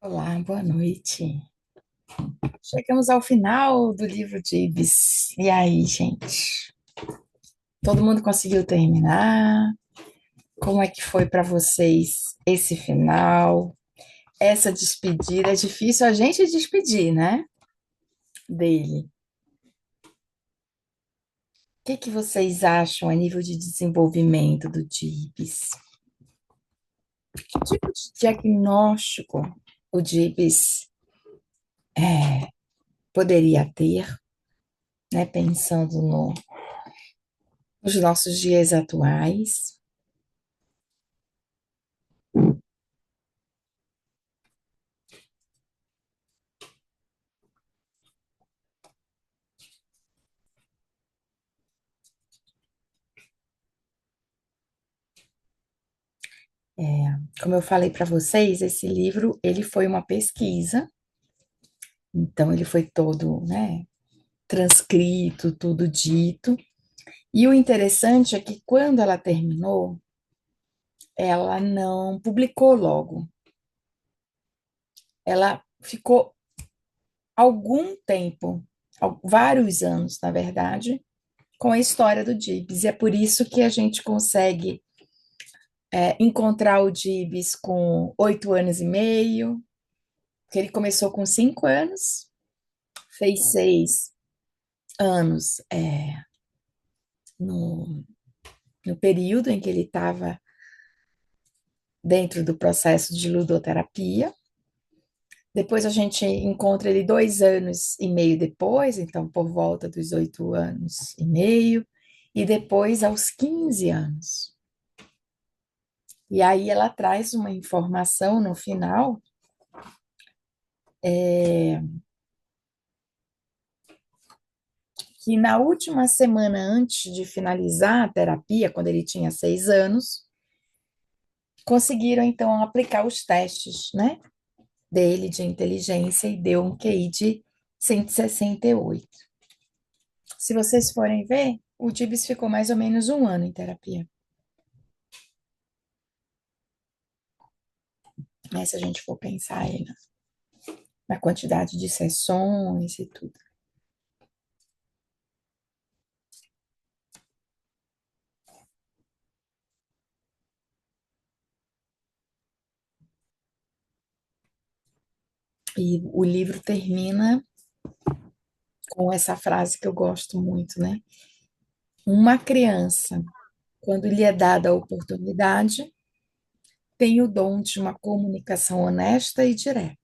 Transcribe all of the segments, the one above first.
Olá, boa noite. Chegamos ao final do livro de Ibis. E aí, gente? Todo mundo conseguiu terminar? Como é que foi para vocês esse final? Essa despedida? É difícil a gente despedir, né? Dele. O que que vocês acham a nível de desenvolvimento do Dibs? Que tipo de diagnóstico o Dibs poderia ter, né? Pensando nos nossos dias atuais? É, como eu falei para vocês, esse livro ele foi uma pesquisa, então ele foi todo, né, transcrito, tudo dito. E o interessante é que quando ela terminou, ela não publicou logo. Ela ficou algum tempo, vários anos, na verdade, com a história do Gibbs. E é por isso que a gente consegue encontrar o Gibbs com 8 anos e meio, que ele começou com 5 anos, fez 6 anos no, no período em que ele estava dentro do processo de ludoterapia. Depois a gente encontra ele 2 anos e meio depois, então por volta dos 8 anos e meio, e depois aos 15 anos. E aí ela traz uma informação no final, que na última semana antes de finalizar a terapia, quando ele tinha 6 anos, conseguiram então aplicar os testes, né, dele de inteligência e deu um QI de 168. Se vocês forem ver, o Dibs ficou mais ou menos um ano em terapia, né? Se a gente for pensar aí na quantidade de sessões e tudo. E o livro termina com essa frase que eu gosto muito, né? Uma criança, quando lhe é dada a oportunidade, tem o dom de uma comunicação honesta e direta.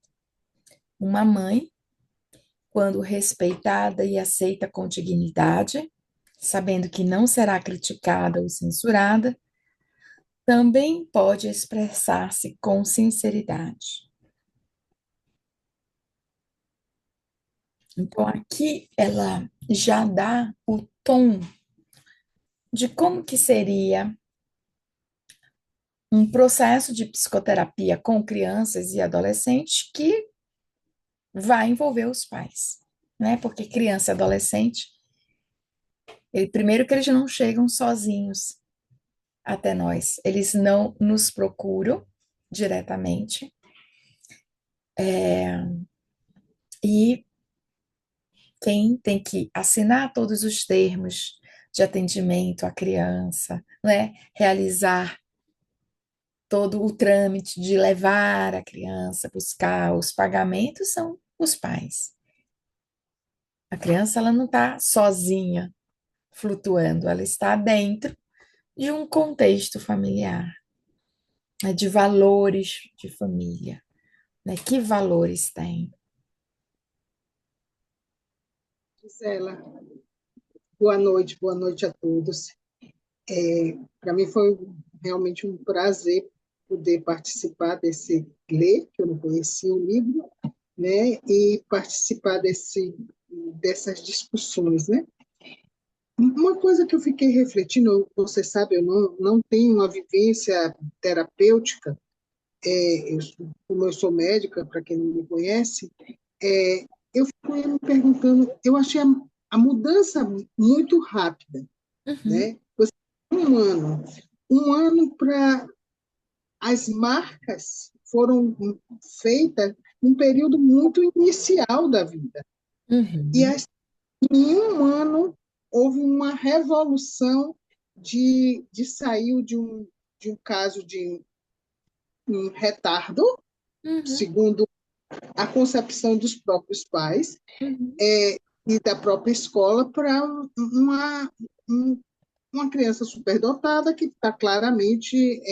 Uma mãe, quando respeitada e aceita com dignidade, sabendo que não será criticada ou censurada, também pode expressar-se com sinceridade. Então, aqui ela já dá o tom de como que seria um processo de psicoterapia com crianças e adolescentes que vai envolver os pais, né? Porque criança e adolescente, primeiro que eles não chegam sozinhos até nós, eles não nos procuram diretamente, e quem tem que assinar todos os termos de atendimento à criança, né? Realizar todo o trâmite de levar a criança, buscar os pagamentos são os pais. A criança ela não está sozinha, flutuando, ela está dentro de um contexto familiar, né? De valores de família, né? Que valores tem? Gisela, boa noite a todos. Para mim foi realmente um prazer poder participar ler, que eu não conhecia o livro, né, e participar dessas discussões, né. Uma coisa que eu fiquei refletindo, você sabe, eu não tenho uma vivência terapêutica, como eu sou médica, para quem não me conhece, é, eu fico me perguntando, eu achei a mudança muito rápida, Uhum, né? Um ano. Um ano para as marcas foram feitas um período muito inicial da vida. E Uhum, assim, em um ano houve uma revolução de sair de um caso de um retardo, uhum, segundo a concepção dos próprios pais, uhum, e da própria escola, para um, uma criança superdotada que está claramente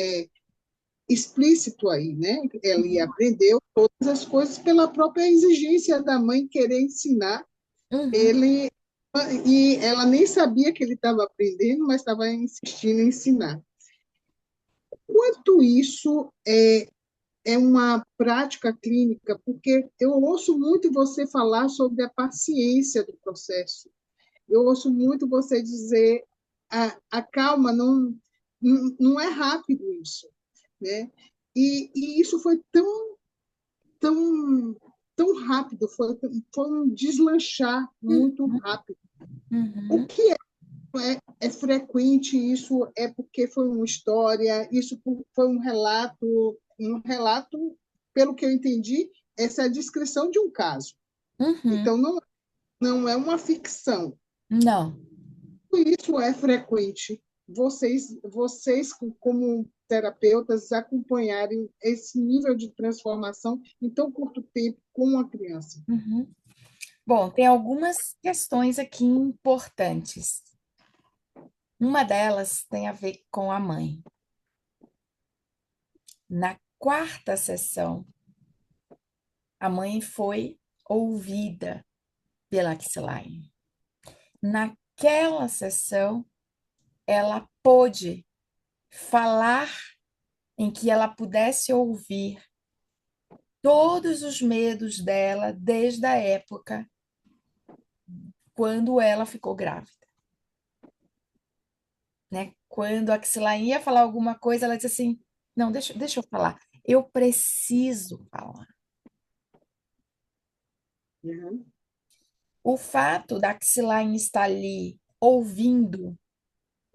explícito aí, né? Ele aprendeu todas as coisas pela própria exigência da mãe querer ensinar uhum, ele, e ela nem sabia que ele estava aprendendo, mas estava insistindo em ensinar. Quanto isso é uma prática clínica, porque eu ouço muito você falar sobre a paciência do processo. Eu ouço muito você dizer a calma, não é rápido isso, né? E isso foi tão, tão rápido, foi um deslanchar muito uhum, rápido. O uhum, que é frequente, isso é porque foi uma história, isso foi um relato, pelo que eu entendi, essa é a descrição de um caso. uhum. Então, não é uma ficção. Não. Isso é frequente. Vocês, como terapeutas, acompanharem esse nível de transformação em tão curto tempo com uma criança. Uhum. Bom, tem algumas questões aqui importantes. Uma delas tem a ver com a mãe. Na quarta sessão, a mãe foi ouvida pela Kixelaine. Naquela sessão, ela pôde falar em que ela pudesse ouvir todos os medos dela desde a época quando ela ficou grávida, né? Quando a Kixelaine ia falar alguma coisa, ela disse assim: não, deixa eu falar. Eu preciso falar. Uhum. O fato da Kixelaine estar ali ouvindo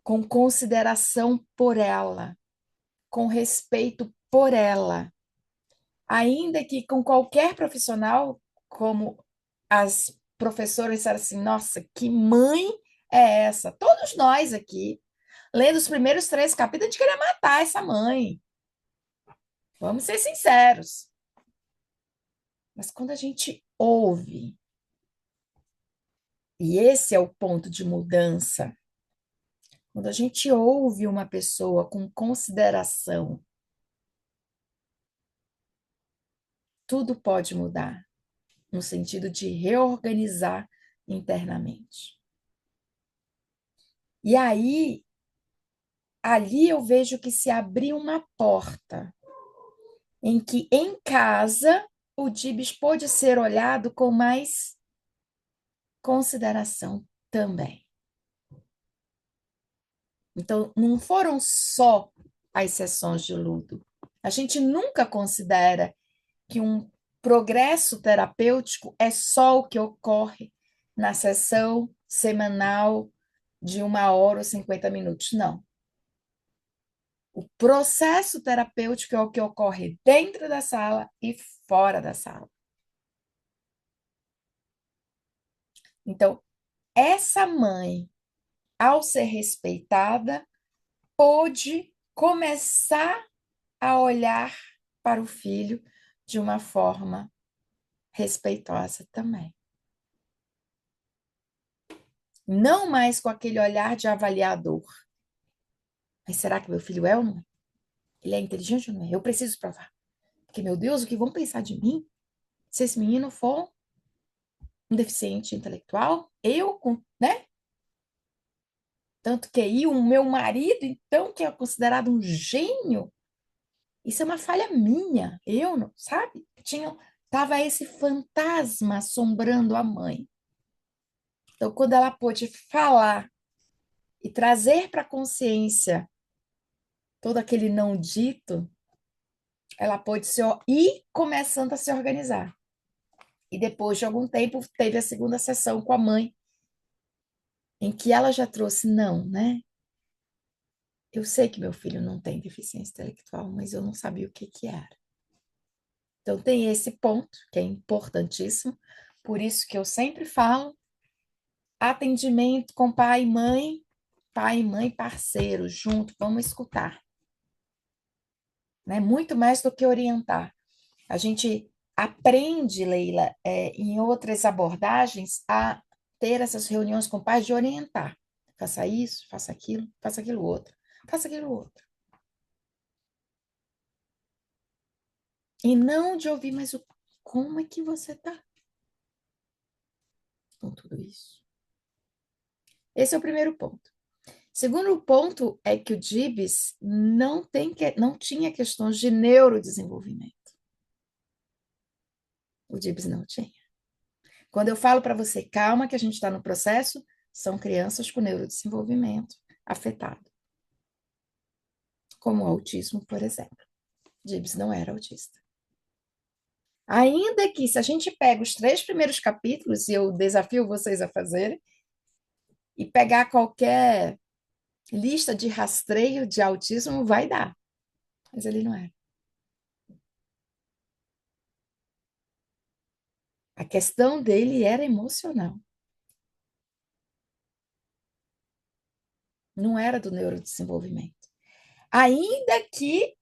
com consideração por ela, com respeito por ela, ainda que com qualquer profissional, como as professoras disseram assim, nossa, que mãe é essa? Todos nós aqui, lendo os primeiros 3 capítulos, a gente queria matar essa mãe. Vamos ser sinceros. Mas quando a gente ouve, e esse é o ponto de mudança, quando a gente ouve uma pessoa com consideração, tudo pode mudar, no sentido de reorganizar internamente. E aí, ali eu vejo que se abriu uma porta em que em casa o Dibs pôde ser olhado com mais consideração também. Então, não foram só as sessões de luto. A gente nunca considera que um progresso terapêutico é só o que ocorre na sessão semanal de 1 hora ou 50 minutos. Não. O processo terapêutico é o que ocorre dentro da sala e fora da sala. Então, essa mãe, ao ser respeitada, pôde começar a olhar para o filho de uma forma respeitosa também. Não mais com aquele olhar de avaliador. Mas será que meu filho é ou não é? Ele é inteligente ou não é? Eu preciso provar. Porque, meu Deus, o que vão pensar de mim se esse menino for um deficiente intelectual? Eu, né? Tanto que aí o meu marido, então, que é considerado um gênio, isso é uma falha minha. Eu não, sabe? Tava esse fantasma assombrando a mãe. Então, quando ela pôde falar e trazer para a consciência todo aquele não dito, ela pôde ir começando a se organizar. E depois de algum tempo, teve a segunda sessão com a mãe, em que ela já trouxe, não, né? Eu sei que meu filho não tem deficiência intelectual, mas eu não sabia o que que era. Então, tem esse ponto que é importantíssimo. Por isso que eu sempre falo atendimento com pai, mãe, parceiro, junto, vamos escutar, né? Muito mais do que orientar. A gente aprende, Leila, em outras abordagens, a ter essas reuniões com pais de orientar. Faça isso, faça aquilo outro, faça aquilo outro. E não de ouvir, mas como é que você está com tudo isso? Esse é o primeiro ponto. Segundo ponto é que o DIBS não tinha questões de neurodesenvolvimento. O DIBS não tinha. Quando eu falo para você, calma, que a gente está no processo, são crianças com neurodesenvolvimento afetado, como o autismo, por exemplo. DIBS não era autista. Ainda que, se a gente pega os 3 primeiros capítulos, e eu desafio vocês a fazerem, e pegar qualquer lista de rastreio de autismo, vai dar. Mas ele não era. A questão dele era emocional. Não era do neurodesenvolvimento. Ainda que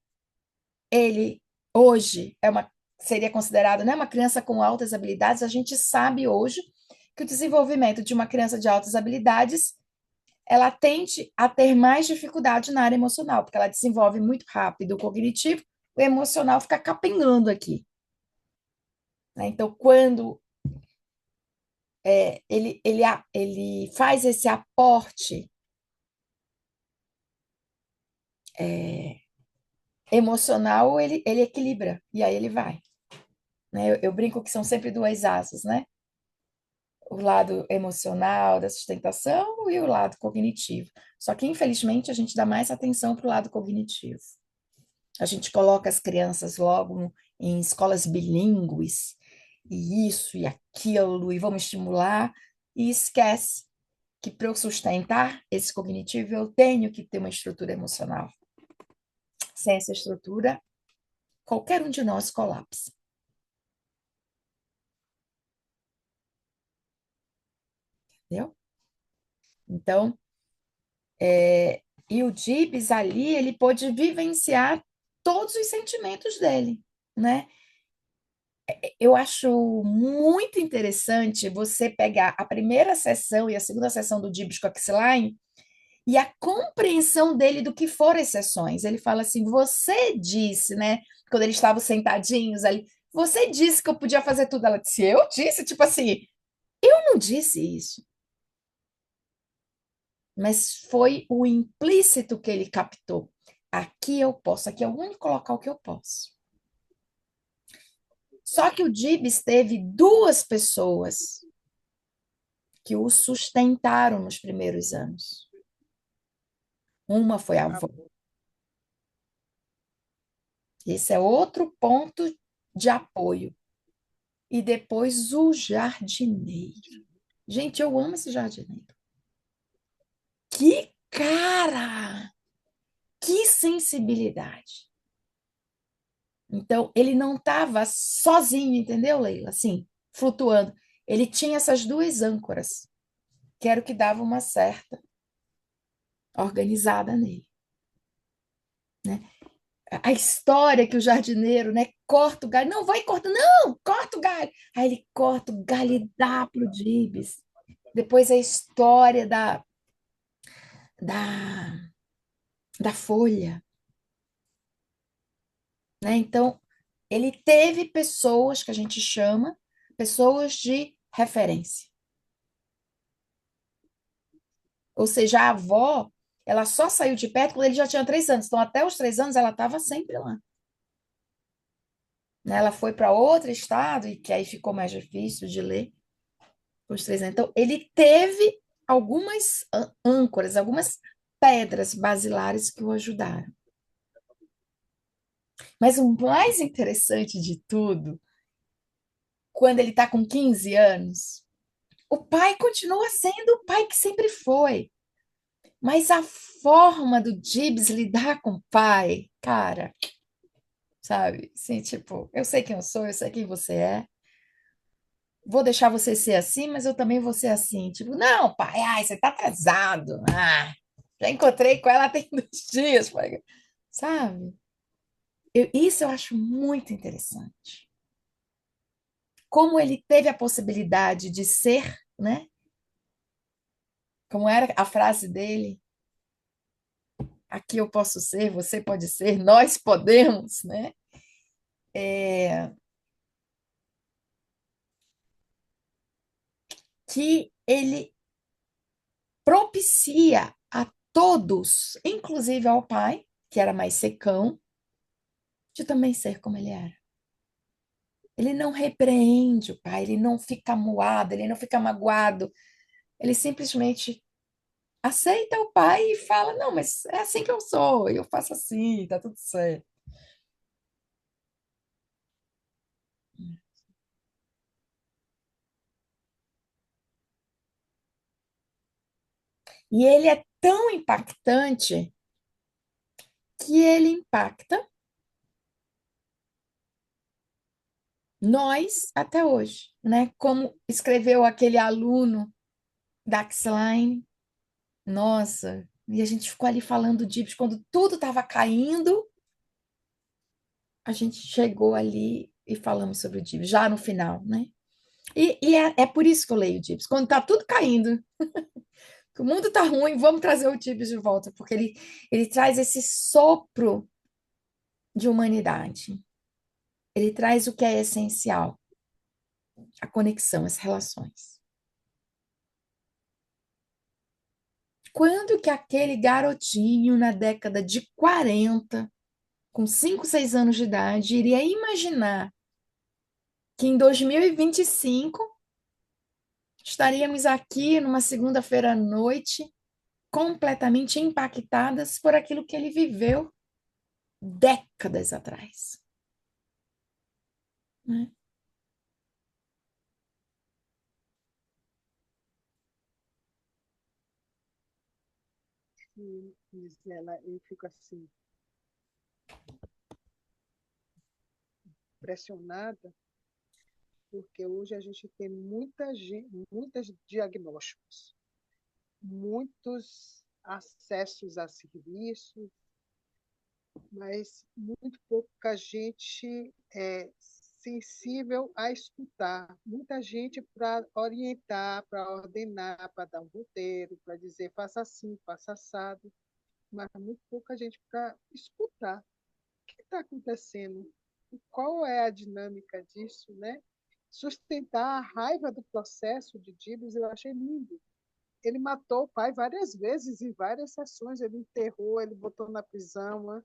ele hoje seria considerado, né, uma criança com altas habilidades, a gente sabe hoje que o desenvolvimento de uma criança de altas habilidades, ela tende a ter mais dificuldade na área emocional, porque ela desenvolve muito rápido o cognitivo, o emocional fica capengando aqui, né? Então, quando ele faz esse aporte emocional, ele equilibra, e aí ele vai. Né? Eu brinco que são sempre duas asas, né? O lado emocional da sustentação e o lado cognitivo. Só que, infelizmente, a gente dá mais atenção para o lado cognitivo. A gente coloca as crianças logo em escolas bilíngues, e isso e aquilo, e vamos estimular, e esquece que para eu sustentar esse cognitivo, eu tenho que ter uma estrutura emocional. Sem essa estrutura, qualquer um de nós colapsa. Entendeu? Então, e o Dibs ali, ele pôde vivenciar todos os sentimentos dele, né? Eu acho muito interessante você pegar a primeira sessão e a segunda sessão do Dibs com a Kissline e a compreensão dele do que foram as sessões. Ele fala assim: você disse, né? Quando eles estavam sentadinhos ali, você disse que eu podia fazer tudo. Ela disse: eu disse, tipo assim, eu não disse isso. Mas foi o implícito que ele captou. Aqui eu posso, aqui é o único local que eu posso. Só que o Dibs teve 2 pessoas que o sustentaram nos primeiros anos. Uma foi a avó. Esse é outro ponto de apoio. E depois o jardineiro. Gente, eu amo esse jardineiro. Que cara! Que sensibilidade! Então, ele não estava sozinho, entendeu, Leila? Assim, flutuando. Ele tinha essas 2 âncoras, que era o que dava uma certa organizada nele, né? A história que o jardineiro, né, corta o galho. Não, vai corta, não, corta o galho. Aí ele corta o galho e dá pro Dibs. Depois a história da, da folha, né? Então, ele teve pessoas que a gente chama pessoas de referência. Ou seja, a avó, ela só saiu de perto quando ele já tinha 3 anos. Então, até os 3 anos, ela estava sempre lá. Né? Ela foi para outro estado, e que aí ficou mais difícil de ler os 3 anos. Então, ele teve algumas âncoras, algumas pedras basilares que o ajudaram. Mas o mais interessante de tudo, quando ele está com 15 anos, o pai continua sendo o pai que sempre foi. Mas a forma do Gibbs lidar com o pai, cara, sabe? Assim, tipo, eu sei quem eu sou, eu sei quem você é. Vou deixar você ser assim, mas eu também vou ser assim. Tipo, não, pai, ai, você tá atrasado. Ah, já encontrei com ela tem 2 dias, pai. Sabe? Isso eu acho muito interessante. Como ele teve a possibilidade de ser, né? Como era a frase dele, aqui eu posso ser, você pode ser, nós podemos, né? É, que ele propicia a todos, inclusive ao pai, que era mais secão, de também ser como ele era. Ele não repreende o pai, ele não fica moado, ele não fica magoado, ele simplesmente aceita o pai e fala: Não, mas é assim que eu sou, eu faço assim, tá tudo certo. E ele é tão impactante que ele impacta nós até hoje, né? Como escreveu aquele aluno Daxline, nossa, e a gente ficou ali falando de quando tudo estava caindo, a gente chegou ali e falamos sobre o Gibbs, já no final, né? E é por isso que eu leio o Gibbs. Quando está tudo caindo, que o mundo está ruim, vamos trazer o Gibbs de volta, porque ele traz esse sopro de humanidade. Ele traz o que é essencial, a conexão, as relações. Quando que aquele garotinho na década de 40, com 5, 6 anos de idade, iria imaginar que em 2025 estaríamos aqui numa segunda-feira à noite, completamente impactadas por aquilo que ele viveu décadas atrás, né? E, Gisela, eu fico assim, impressionada, porque hoje a gente tem muitos diagnósticos, muitos acessos a serviços, mas muito pouca gente é sensível a escutar, muita gente para orientar, para ordenar, para dar um roteiro, para dizer faça assim, faça assado, mas muito pouca gente para escutar. O que está acontecendo? Qual é a dinâmica disso, né? Sustentar a raiva do processo de Dibs, eu achei lindo. Ele matou o pai várias vezes, em várias sessões. Ele enterrou, ele botou na prisão, né?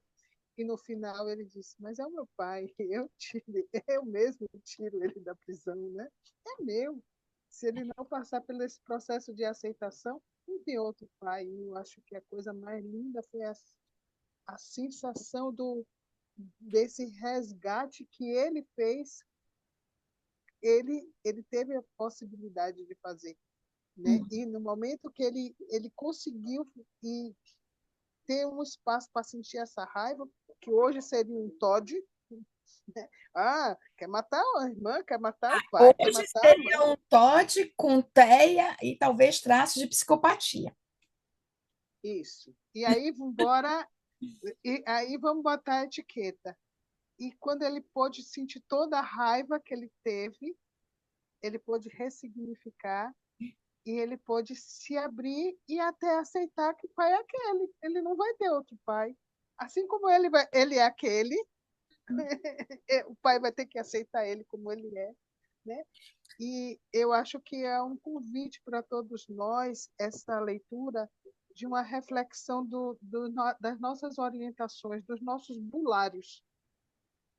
E no final ele disse: Mas é o meu pai, eu mesmo tiro ele da prisão, né? É meu. Se ele não passar pelo esse processo de aceitação, não tem outro pai. E eu acho que a coisa mais linda foi a sensação desse resgate que ele fez, ele teve a possibilidade de fazer, né? Hum. E no momento que ele conseguiu e ter um espaço para sentir essa raiva, que hoje seria um Todd, né? Ah, quer matar a irmã, quer matar o pai, quer Hoje matar a mãe. seria um Todd com teia e talvez traços de psicopatia. Isso. E aí vamos botar a etiqueta. E quando ele pôde sentir toda a raiva que ele teve, ele pôde ressignificar e ele pôde se abrir e até aceitar que o pai é aquele. Ele não vai ter outro pai. Assim como ele é aquele, o pai vai ter que aceitar ele como ele é, né? E eu acho que é um convite para todos nós essa leitura de uma reflexão das nossas orientações, dos nossos bulários,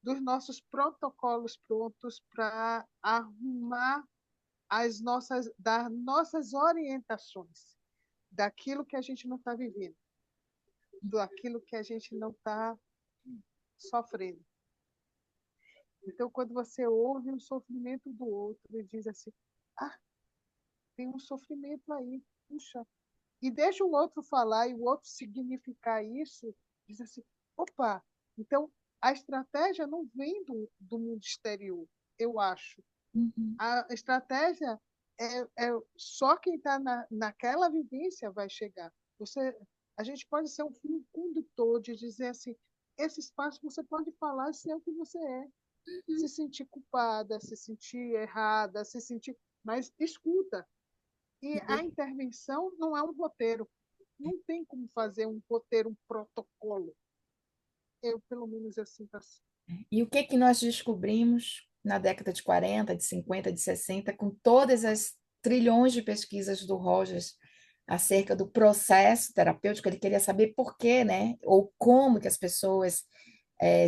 dos nossos protocolos prontos para arrumar das nossas orientações, daquilo que a gente não está vivendo, daquilo que a gente não está sofrendo. Então, quando você ouve o sofrimento do outro e diz assim, ah, tem um sofrimento aí, puxa, e deixa o outro falar e o outro significar isso, diz assim, opa, então a estratégia não vem do mundo exterior, eu acho. Uhum. A estratégia é só quem está naquela vivência vai chegar. A gente pode ser um fio condutor de dizer assim, esse espaço você pode falar e ser o que você é. Se sentir culpada, se sentir errada, se sentir. Mas escuta. E a E, intervenção não é um roteiro. Não tem como fazer um roteiro, um protocolo. Eu, pelo menos, eu sinto assim. e o que que nós descobrimos na década de 40, de 50, de 60, com todas as trilhões de pesquisas do Rogers acerca do processo terapêutico? Ele queria saber por quê, né? Ou como que as pessoas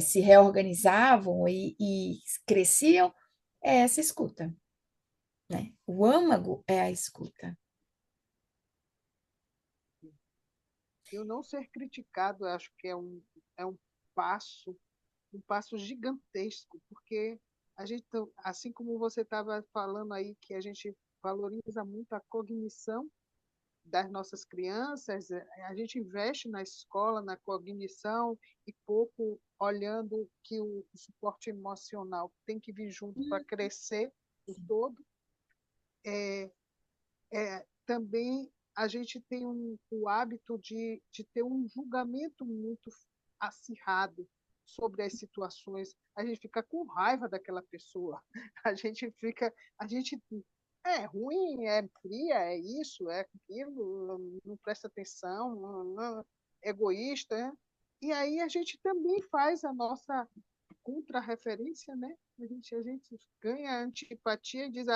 se reorganizavam e cresciam. É essa escuta, né? O âmago é a escuta. Eu não ser criticado, eu acho que é passo, um passo gigantesco, porque a gente, assim como você estava falando aí, que a gente valoriza muito a cognição das nossas crianças, a gente investe na escola, na cognição, e pouco olhando que o suporte emocional tem que vir junto para crescer o todo. Também a gente tem o hábito de ter um julgamento muito acirrado sobre as situações. A gente fica com raiva daquela pessoa. A gente é ruim, é fria, é isso, é aquilo, não presta atenção, é egoísta, né? E aí a gente também faz a nossa contra-referência, né? A gente ganha antipatia e diz,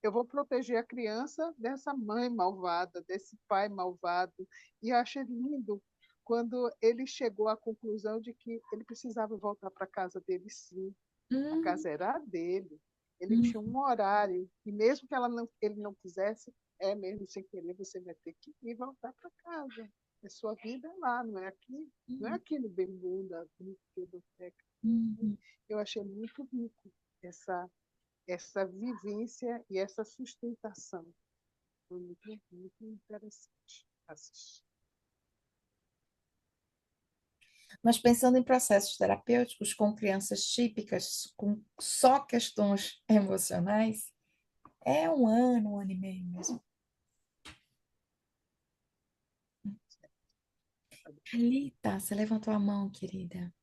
eu vou proteger a criança dessa mãe malvada, desse pai malvado. E eu achei lindo quando ele chegou à conclusão de que ele precisava voltar para a casa dele, sim. A Hum, casa era dele. Ele hum, tinha um horário. E mesmo que ele não quisesse, mesmo sem querer, você vai ter que ir voltar para casa. A sua vida é lá, não é aqui. Não é hum, aqui no Bembu, da biblioteca. hum. Eu achei muito rico essa vivência e essa sustentação. Foi muito, muito interessante assistir. Mas pensando em processos terapêuticos com crianças típicas, com só questões emocionais, é um ano e meio mesmo. Thalita, você levantou a mão, querida.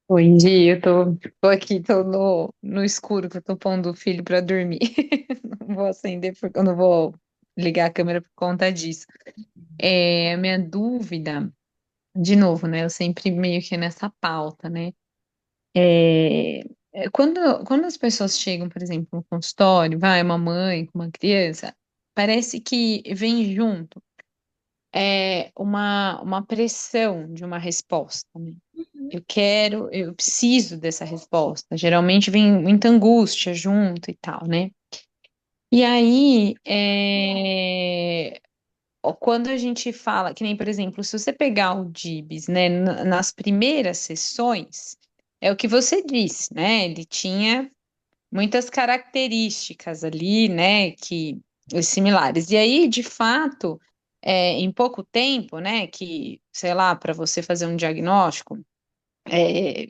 Oi, Gi, tô aqui, tô no escuro, que eu tô pondo o filho pra dormir. Não vou acender, porque eu não vou ligar a câmera por conta disso. A minha dúvida, de novo, né? Eu sempre meio que nessa pauta, né? Quando as pessoas chegam, por exemplo, no consultório, vai uma mãe com uma criança, parece que vem junto uma pressão de uma resposta, né? Eu preciso dessa resposta. Geralmente vem muita angústia junto e tal, né? E aí, quando a gente fala, que nem, por exemplo, se você pegar o DIBS, né, nas primeiras sessões, é o que você disse, né? Ele tinha muitas características ali, né, que similares. E aí, de fato, em pouco tempo, né, que, sei lá, para você fazer um diagnóstico,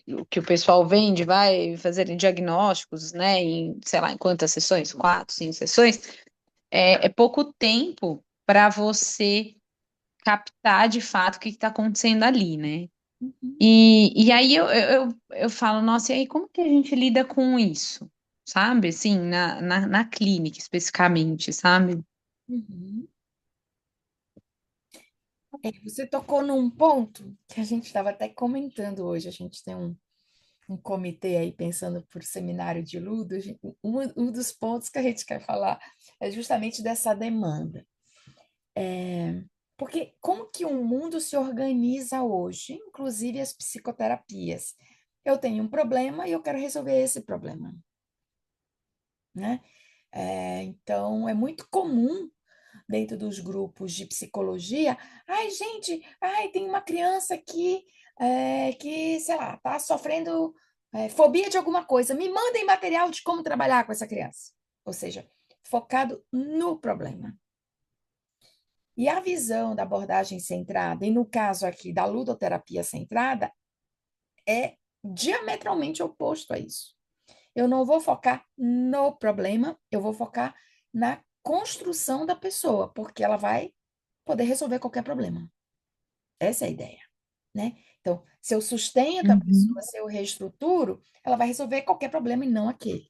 o que o pessoal vende, vai fazer diagnósticos, né, em, sei lá, em quantas sessões? 4, 5 sessões. É pouco tempo para você captar de fato o que está acontecendo ali, né? Uhum, E aí eu falo, nossa, e aí como que a gente lida com isso? Sabe? Assim, na clínica especificamente, sabe? uhum. Você tocou num ponto que a gente estava até comentando hoje. A gente tem um comitê aí pensando por seminário de Ludo. Um dos pontos que a gente quer falar é justamente dessa demanda. Porque como que o mundo se organiza hoje, inclusive as psicoterapias? Eu tenho um problema e eu quero resolver esse problema, né? Então, é muito comum dentro dos grupos de psicologia, ai, gente, ai, tem uma criança aqui que, sei lá, tá sofrendo fobia de alguma coisa. Me mandem material de como trabalhar com essa criança. Ou seja, focado no problema. E a visão da abordagem centrada, e no caso aqui da ludoterapia centrada, é diametralmente oposto a isso. Eu não vou focar no problema, eu vou focar na construção da pessoa, porque ela vai poder resolver qualquer problema. Essa é a ideia, né? Então, se eu sustento a pessoa, Uhum. se eu reestruturo, ela vai resolver qualquer problema e não aquele.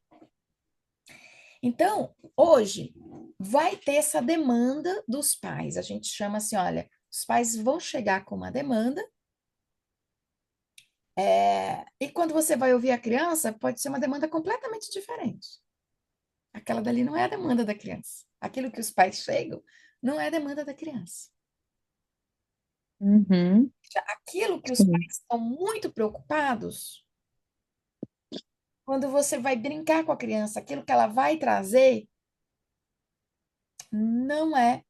Então, hoje, vai ter essa demanda dos pais. A gente chama assim, olha, os pais vão chegar com uma demanda, e quando você vai ouvir a criança, pode ser uma demanda completamente diferente. Aquela dali não é a demanda da criança. Aquilo que os pais chegam não é a demanda da criança. Uhum. Aquilo que os Sim. pais estão muito preocupados, quando você vai brincar com a criança, aquilo que ela vai trazer não é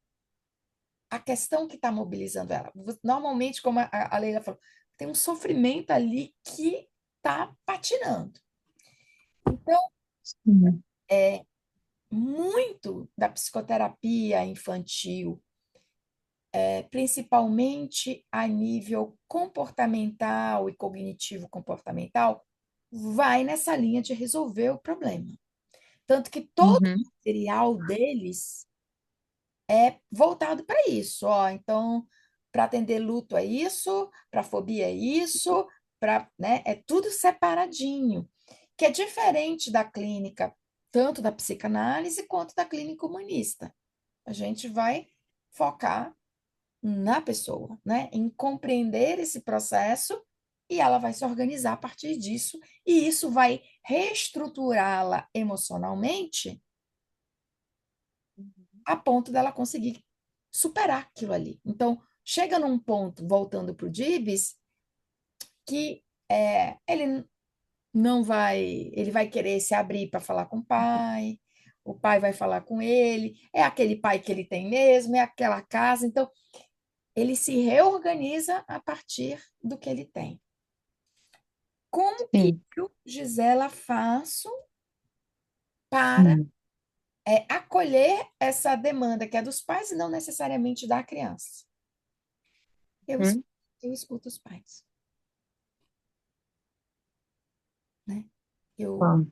a questão que está mobilizando ela. Normalmente, como a Leila falou, tem um sofrimento ali que está patinando. Então, Sim. muito da psicoterapia infantil, principalmente a nível comportamental e cognitivo comportamental, vai nessa linha de resolver o problema. Tanto que todo o Uhum. material deles é voltado para isso. Ó, então, para atender luto é isso, para fobia é isso, né, é tudo separadinho, que é diferente da clínica, tanto da psicanálise quanto da clínica humanista. A gente vai focar na pessoa, né, em compreender esse processo e ela vai se organizar a partir disso, e isso vai reestruturá-la emocionalmente a ponto dela conseguir superar aquilo ali. Então, chega num ponto, voltando para o Dibs, que ele não vai, ele vai querer se abrir para falar com o pai vai falar com ele, é aquele pai que ele tem mesmo, é aquela casa, então ele se reorganiza a partir do que ele tem. Como que Sim. eu, Gisela, faço para Hum. acolher essa demanda que é dos pais e não necessariamente da criança? Eu, Uhum. eu escuto os pais, né? Eu, Bom.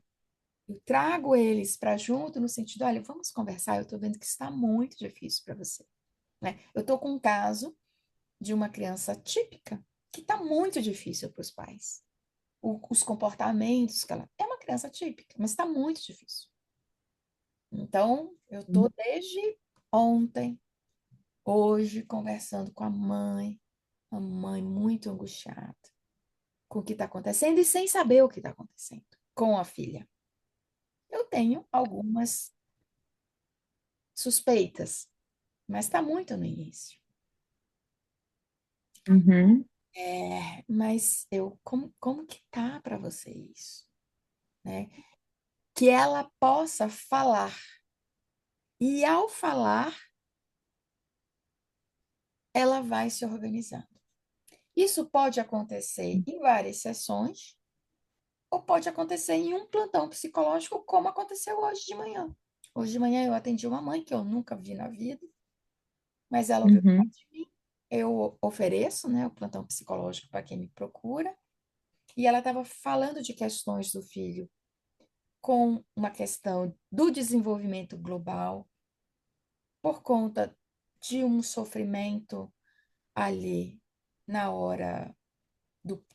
eu trago eles para junto no sentido, olha, vamos conversar, eu estou vendo que está muito difícil para você, né? Eu estou com um caso de uma criança típica que está muito difícil para os pais. Os comportamentos que ela... É uma criança típica, mas está muito difícil. Então, eu estou desde ontem, hoje, conversando com a mãe muito angustiada com o que está acontecendo e sem saber o que está acontecendo com a filha. Eu tenho algumas suspeitas, mas está muito no início. Uhum. Mas como que tá para você isso, né? Que ela possa falar. E ao falar, ela vai se organizando. Isso pode acontecer em várias sessões, ou pode acontecer em um plantão psicológico, como aconteceu hoje de manhã. Hoje de manhã eu atendi uma mãe que eu nunca vi na vida, mas ela ouviu falar Uhum. de mim. Eu ofereço, né, o plantão psicológico para quem me procura. E ela estava falando de questões do filho com uma questão do desenvolvimento global, por conta de um sofrimento ali na hora do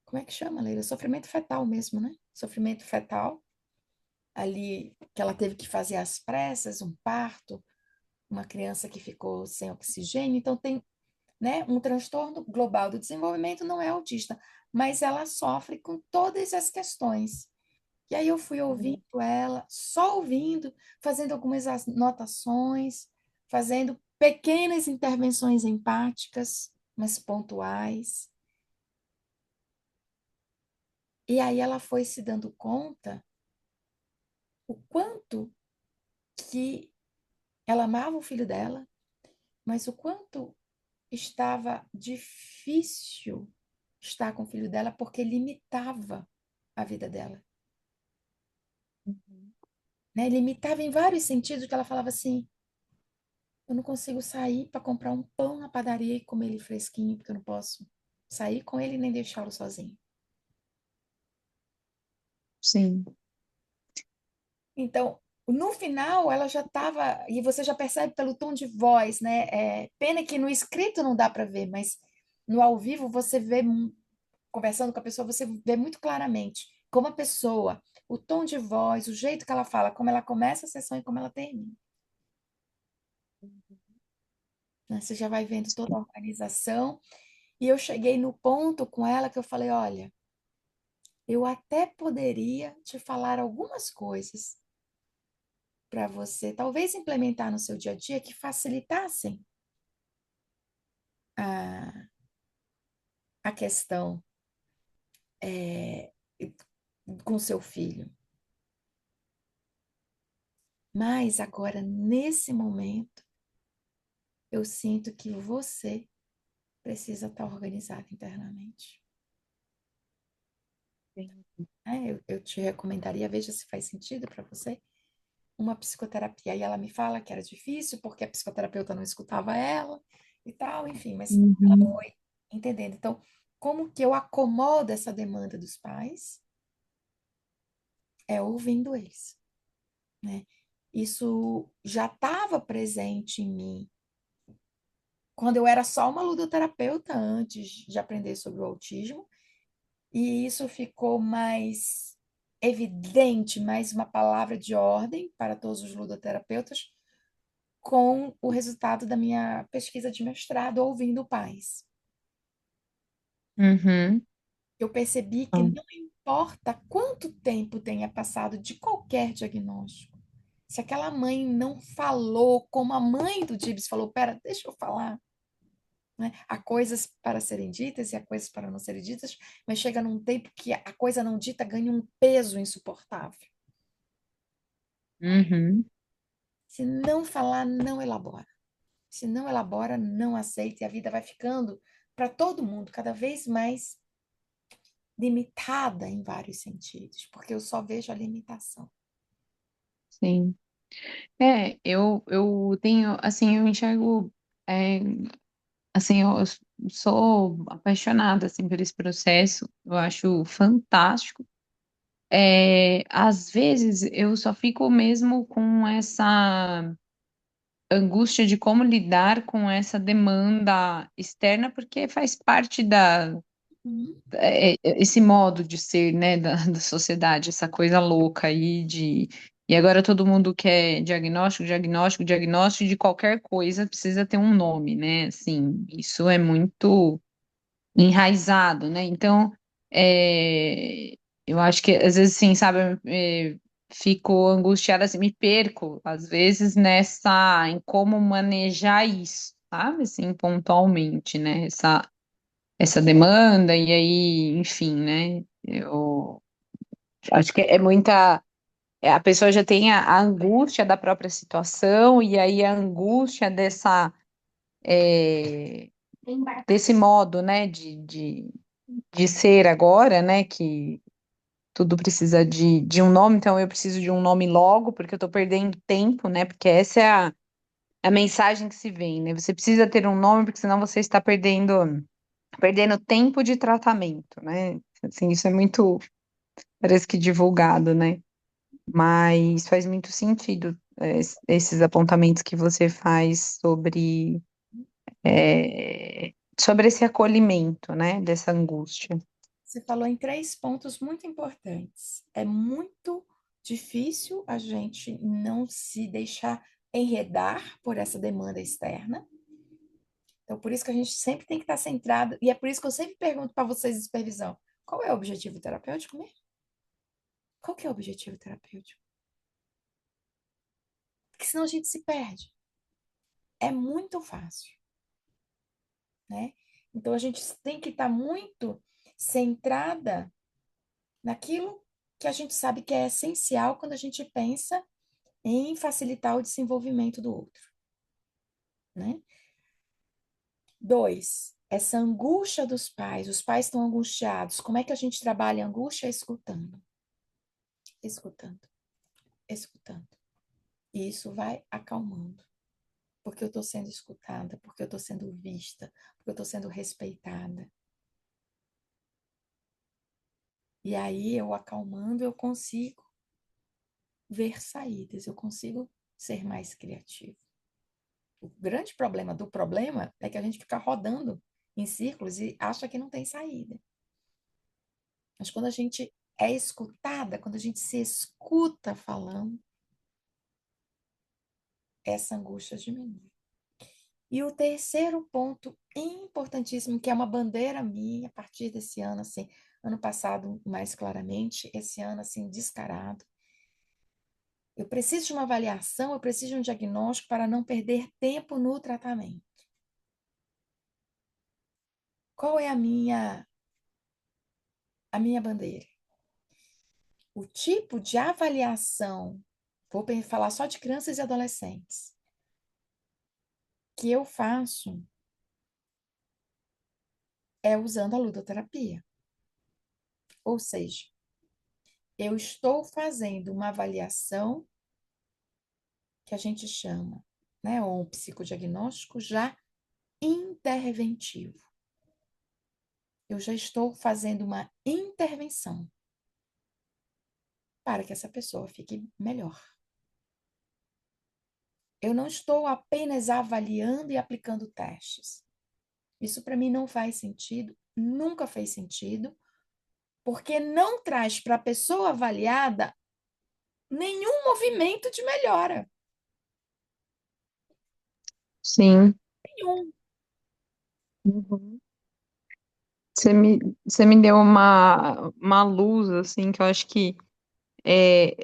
como é que chama, Leila? Sofrimento fetal mesmo, né? Sofrimento fetal, ali que ela teve que fazer às pressas, um parto, uma criança que ficou sem oxigênio, então tem, né, um transtorno global do desenvolvimento, não é autista, mas ela sofre com todas as questões. E aí eu fui ouvindo ela, só ouvindo, fazendo algumas anotações, fazendo pequenas intervenções empáticas, mas pontuais. E aí ela foi se dando conta o quanto que ela amava o filho dela, mas o quanto estava difícil estar com o filho dela porque limitava a vida dela, Uhum. né? Limitava em vários sentidos que ela falava assim, Eu não consigo sair para comprar um pão na padaria e comer ele fresquinho, porque eu não posso sair com ele nem deixá-lo sozinho. sim. Então, no final, ela já estava, e você já percebe pelo tom de voz, né? Pena que no escrito não dá para ver, mas no ao vivo você vê, conversando com a pessoa, você vê muito claramente como a pessoa, o tom de voz, o jeito que ela fala, como ela começa a sessão e como ela termina. Né? Você já vai vendo toda a organização. E eu cheguei no ponto com ela que eu falei: olha, eu até poderia te falar algumas coisas para você, talvez implementar no seu dia a dia que facilitassem a, a questão é, com seu filho. Mas agora, nesse momento, eu sinto que você precisa estar organizado internamente. Eu te recomendaria, veja se faz sentido para você, uma psicoterapia. E ela me fala que era difícil porque a psicoterapeuta não escutava ela e tal, enfim, mas ela Uhum, foi entendendo. Então, como que eu acomodo essa demanda dos pais? É ouvindo eles, né? Isso já estava presente em mim quando eu era só uma ludoterapeuta antes de aprender sobre o autismo, e isso ficou mais evidente, mais uma palavra de ordem para todos os ludoterapeutas com o resultado da minha pesquisa de mestrado, ouvindo pais. uhum. Eu percebi que não importa quanto tempo tenha passado de qualquer diagnóstico, se aquela mãe não falou como a mãe do Gibbs falou, pera, deixa eu falar, né? Há coisas para serem ditas e há coisas para não serem ditas, mas chega num tempo que a coisa não dita ganha um peso insuportável. Uhum, Se não falar, não elabora. Se não elabora, não aceita e a vida vai ficando para todo mundo cada vez mais limitada em vários sentidos, porque eu só vejo a limitação. sim. Eu tenho, assim, eu enxergo, é, assim, eu sou apaixonada, assim, por esse processo, eu acho fantástico. Às vezes eu só fico mesmo com essa angústia de como lidar com essa demanda externa, porque faz parte Uhum. esse modo de ser, né, da sociedade, essa coisa louca aí de. E agora todo mundo quer diagnóstico, diagnóstico, diagnóstico de qualquer coisa precisa ter um nome, né? Assim, isso é muito enraizado, né? Então, é, eu acho que às vezes, sim, sabe, fico angustiada, assim, me perco, às vezes, em como manejar isso, sabe, assim, pontualmente, né? Essa demanda, e aí, enfim, né? Eu acho que é muita. A pessoa já tem a angústia da própria situação, e aí a angústia é, desse modo, né, de ser agora, né, que tudo precisa de um nome, então eu preciso de um nome logo, porque eu tô perdendo tempo, né, porque essa é a mensagem que se vem, né, você precisa ter um nome, porque senão você está perdendo tempo de tratamento, né, assim, isso é muito, parece que divulgado, né, mas faz muito sentido, esses apontamentos que você faz sobre esse acolhimento, né, dessa angústia. Você falou em três pontos muito importantes. É muito difícil a gente não se deixar enredar por essa demanda externa. Então, por isso que a gente sempre tem que estar centrado, e é por isso que eu sempre pergunto para vocês de supervisão: qual é o objetivo terapêutico mesmo? Qual que é o objetivo terapêutico? Porque senão a gente se perde. É muito fácil, né? Então a gente tem que estar muito centrada naquilo que a gente sabe que é essencial quando a gente pensa em facilitar o desenvolvimento do outro, né? Dois, essa angústia dos pais, os pais estão angustiados. Como é que a gente trabalha a angústia? Escutando, escutando, escutando. E isso vai acalmando. porque eu estou sendo escutada, porque eu estou sendo vista, porque eu estou sendo respeitada. E aí, eu acalmando, eu consigo ver saídas, eu consigo ser mais criativo. O grande problema do problema é que a gente fica rodando em círculos e acha que não tem saída. Mas quando a gente é escutada, quando a gente se escuta falando, essa angústia diminui. E o terceiro ponto importantíssimo, que é uma bandeira minha a partir desse ano, assim, ano passado mais claramente, esse ano assim descarado. Eu preciso de uma avaliação, eu preciso de um diagnóstico para não perder tempo no tratamento. Qual é a minha bandeira? O tipo de avaliação, vou falar só de crianças e adolescentes, que eu faço é usando a ludoterapia. Ou seja, eu estou fazendo uma avaliação que a gente chama, né, ou um psicodiagnóstico já interventivo. Eu já estou fazendo uma intervenção para que essa pessoa fique melhor. Eu não estou apenas avaliando e aplicando testes. Isso para mim não faz sentido, nunca fez sentido, porque não traz para a pessoa avaliada nenhum movimento de melhora. Sim. Nenhum. Uhum. Você me deu uma luz, assim, que eu acho que é,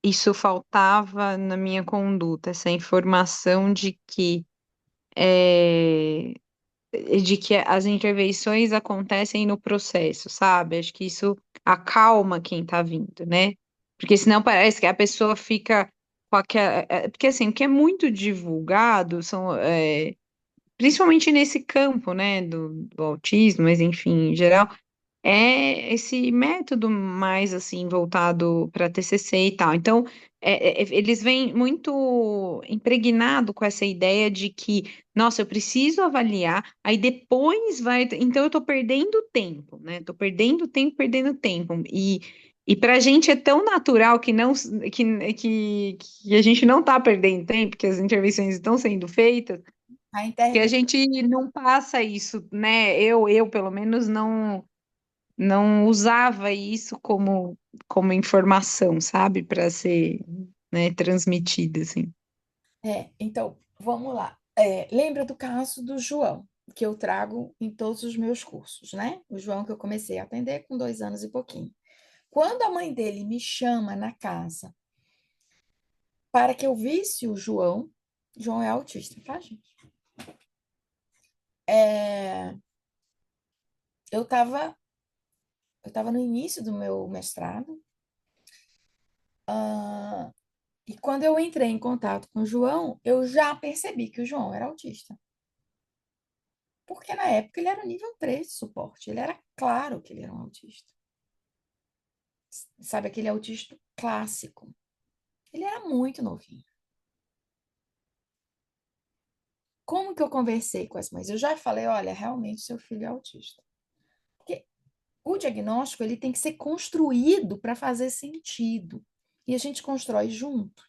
isso faltava na minha conduta, essa informação é, de que as intervenções acontecem no processo, sabe? Acho que isso acalma quem tá vindo, né? Porque senão parece que a pessoa fica com aquela. Porque assim, o que é muito divulgado são. Principalmente nesse campo, né, do autismo, mas enfim, em geral, é esse método mais assim voltado para TCC e tal. Então, eles vêm muito impregnado com essa ideia de que, nossa, eu preciso avaliar, aí depois vai. Então, eu estou perdendo tempo, né? Estou perdendo tempo, perdendo tempo. E para a gente é tão natural que não que a gente não está perdendo tempo, que as intervenções estão sendo feitas A que a intervenção. gente não passa isso, né? Eu pelo menos não usava isso como informação, sabe? Para ser, né, transmitida, assim. Então, vamos lá. Lembra do caso do João, que eu trago em todos os meus cursos, né? O João que eu comecei a atender com 2 anos e pouquinho. Quando a mãe dele me chama na casa para que eu visse o João é autista, tá, gente? É, eu estava no início do meu mestrado, e quando eu entrei em contato com o João, eu já percebi que o João era autista. Porque na época ele era nível 3 de suporte, ele era claro que ele era um autista. Sabe, aquele autista clássico. Ele era muito novinho. Como que eu conversei com as mães? Eu já falei, olha, realmente seu filho é autista. Porque o diagnóstico ele tem que ser construído para fazer sentido. E a gente constrói junto.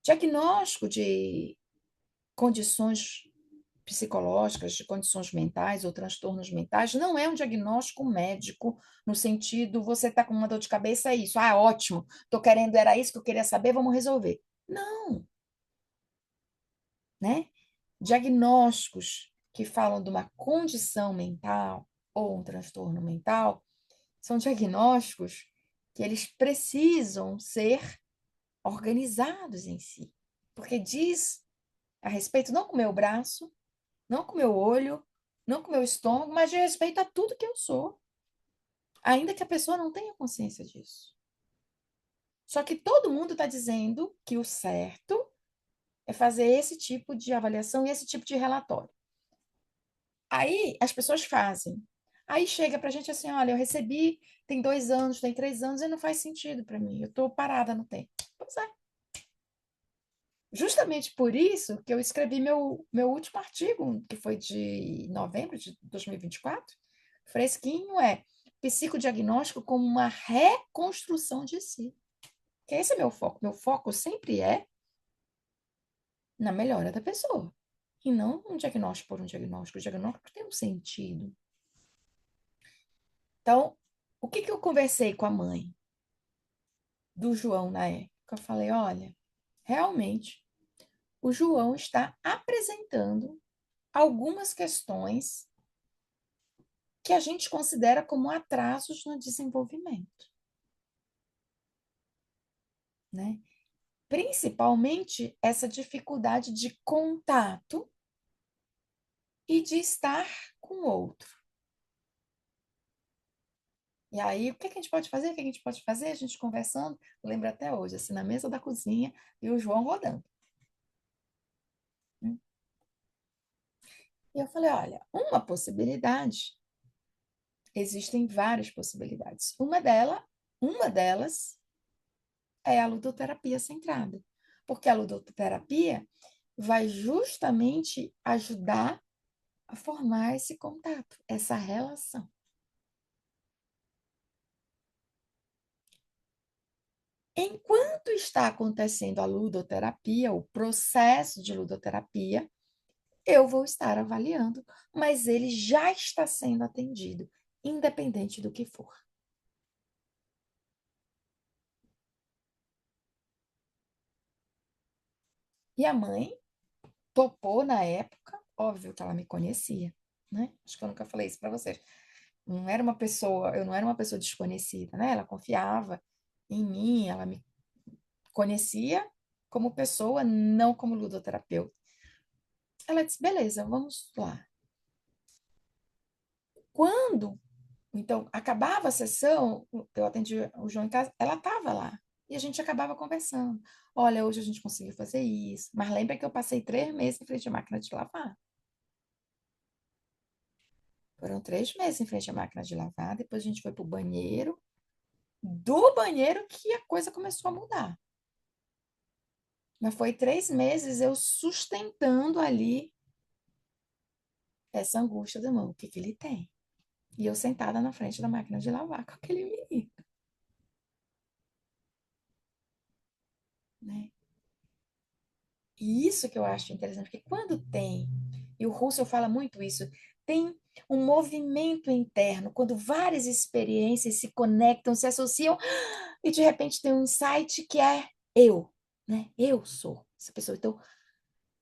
Diagnóstico de condições psicológicas, de condições mentais ou transtornos mentais, não é um diagnóstico médico, no sentido, você está com uma dor de cabeça, é isso. Ah, ótimo, estou querendo, era isso que eu queria saber, vamos resolver. Não, né? Diagnósticos que falam de uma condição mental ou um transtorno mental são diagnósticos que eles precisam ser organizados em si, porque diz a respeito não com o meu braço, não com o meu olho, não com o meu estômago, mas de respeito a tudo que eu sou, ainda que a pessoa não tenha consciência disso. Só que todo mundo está dizendo que o certo é fazer esse tipo de avaliação e esse tipo de relatório. Aí as pessoas fazem. Aí chega para a gente assim: olha, eu recebi, tem 2 anos, tem 3 anos e não faz sentido para mim, eu estou parada no tempo. Pois é. Justamente por isso que eu escrevi meu último artigo, que foi de novembro de 2024, fresquinho, psicodiagnóstico como uma reconstrução de si. Que esse é meu foco. Meu foco sempre é na melhora da pessoa. E não um diagnóstico por um diagnóstico. O diagnóstico tem um sentido. Então, o que eu conversei com a mãe do João na época? Eu falei, olha, realmente, o João está apresentando algumas questões que a gente considera como atrasos no desenvolvimento, né? Principalmente essa dificuldade de contato e de estar com o outro. E aí, o que a gente pode fazer? O que a gente pode fazer? A gente conversando, lembro até hoje, assim, na mesa da cozinha e o João rodando. E eu falei, olha, uma possibilidade, existem várias possibilidades. Uma delas é a ludoterapia centrada, porque a ludoterapia vai justamente ajudar a formar esse contato, essa relação. Enquanto está acontecendo a ludoterapia, o processo de ludoterapia, eu vou estar avaliando, mas ele já está sendo atendido, independente do que for. E a mãe topou na época, óbvio que ela me conhecia, né? Acho que eu nunca falei isso para vocês. Não era uma pessoa, eu não era uma pessoa desconhecida, né? Ela confiava em mim, ela me conhecia como pessoa, não como ludoterapeuta. Ela disse: beleza, vamos lá. Quando, então, acabava a sessão, eu atendi o João em casa, ela estava lá. E a gente acabava conversando. Olha, hoje a gente conseguiu fazer isso. Mas lembra que eu passei 3 meses em frente à máquina de lavar? Foram 3 meses em frente à máquina de lavar. Depois a gente foi para o banheiro. Do banheiro que a coisa começou a mudar. Mas foi 3 meses eu sustentando ali essa angústia do irmão. O que que ele tem? E eu sentada na frente da máquina de lavar com aquele menino, né? E isso que eu acho interessante, porque quando tem, e o Russell fala muito isso, tem um movimento interno, quando várias experiências se conectam, se associam, e de repente tem um insight que é eu, né? Eu sou essa pessoa. Então,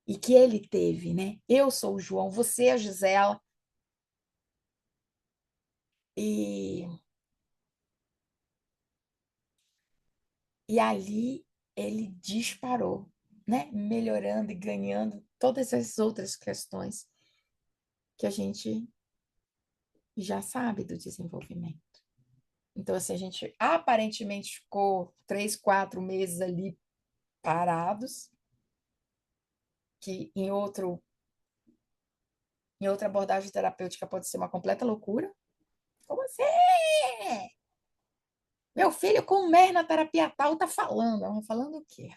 e que ele teve, né? Eu sou o João, você é a Gisela, e, e ali ele disparou, né? Melhorando e ganhando todas as outras questões que a gente já sabe do desenvolvimento. Então, assim, a gente aparentemente ficou 3, 4 meses ali parados, que em outra abordagem terapêutica pode ser uma completa loucura. Como assim? Meu filho com mer na terapia tal tá falando. Ela falando o quê?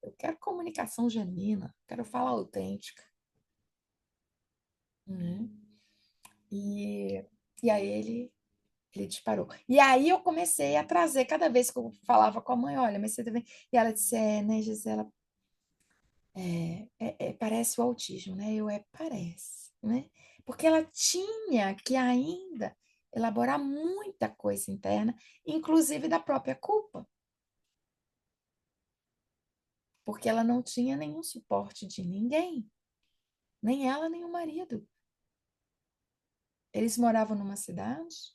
Eu quero comunicação genuína, quero falar autêntica. Né? E, e aí ele disparou. E aí eu comecei a trazer, cada vez que eu falava com a mãe, olha, mas você também. E ela disse, né, Gisela, parece o autismo, né? Parece, né? Porque ela tinha que ainda elaborar muita coisa interna, inclusive da própria culpa, porque ela não tinha nenhum suporte de ninguém, nem ela, nem o marido. Eles moravam numa cidade,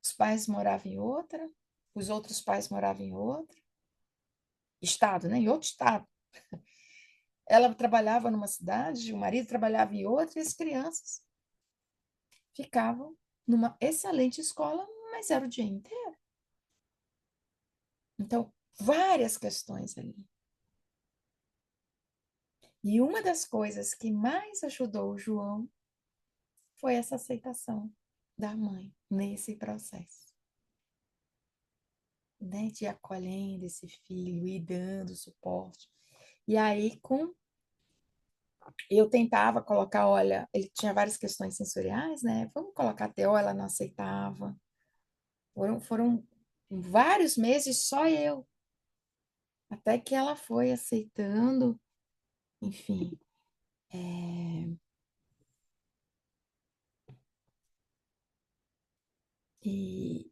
os pais moravam em outra, os outros pais moravam em outra estado, né? Em outro estado. Ela trabalhava numa cidade, o marido trabalhava em outra, e as crianças ficavam numa excelente escola, mas era o dia inteiro. Então, várias questões ali. E uma das coisas que mais ajudou o João foi essa aceitação da mãe nesse processo. né, de ir acolhendo esse filho e dando suporte. E aí, eu tentava colocar, olha, ele tinha várias questões sensoriais, né? Vamos colocar TO, ela não aceitava. Foram vários meses só eu, até que ela foi aceitando, enfim. E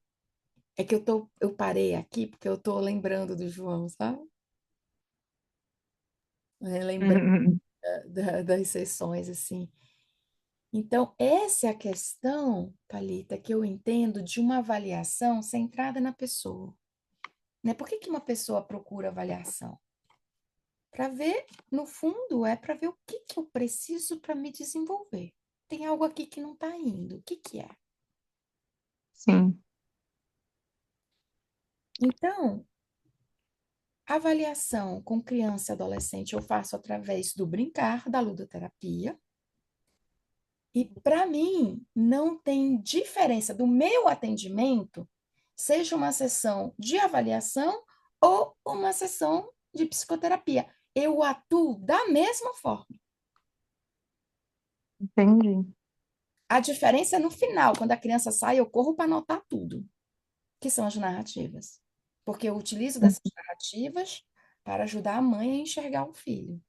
é que eu parei aqui porque eu tô lembrando do João, sabe? Lembrando Uhum. das sessões, assim. Então, essa é a questão, Thalita, que eu entendo de uma avaliação centrada na pessoa. Né? Por que que uma pessoa procura avaliação? Para ver, no fundo, é para ver o que que eu preciso para me desenvolver. Tem algo aqui que não está indo. O que que é? Sim. Então, a avaliação com criança e adolescente eu faço através do brincar, da ludoterapia. E para mim, não tem diferença do meu atendimento, seja uma sessão de avaliação ou uma sessão de psicoterapia. Eu atuo da mesma forma. Entendi. A diferença é no final, quando a criança sai, eu corro para anotar tudo, que são as narrativas. Porque eu utilizo dessas narrativas para ajudar a mãe a enxergar o filho.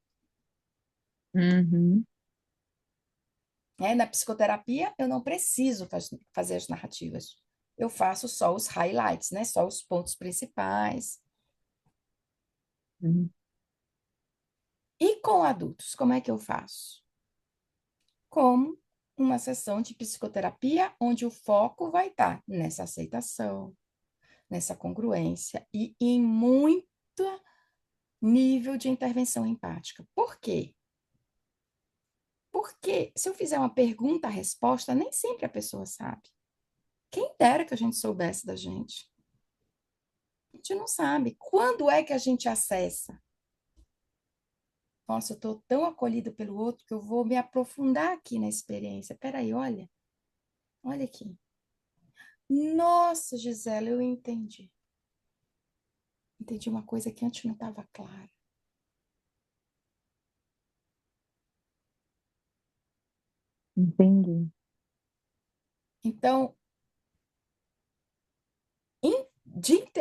Uhum. Né? Na psicoterapia, eu não preciso fazer as narrativas. Eu faço só os highlights, né? Só os pontos principais. Uhum. E com adultos, como é que eu faço? Como uma sessão de psicoterapia, onde o foco vai estar nessa aceitação, nessa congruência e em muito nível de intervenção empática. Por quê? Porque se eu fizer uma pergunta, a resposta, nem sempre a pessoa sabe. Quem dera que a gente soubesse da gente. A gente não sabe. Quando é que a gente acessa? Nossa, eu estou tão acolhido pelo outro que eu vou me aprofundar aqui na experiência. Peraí, olha aqui. Nossa, Gisela, eu entendi. Entendi uma coisa que antes não estava clara. Entendi. Então,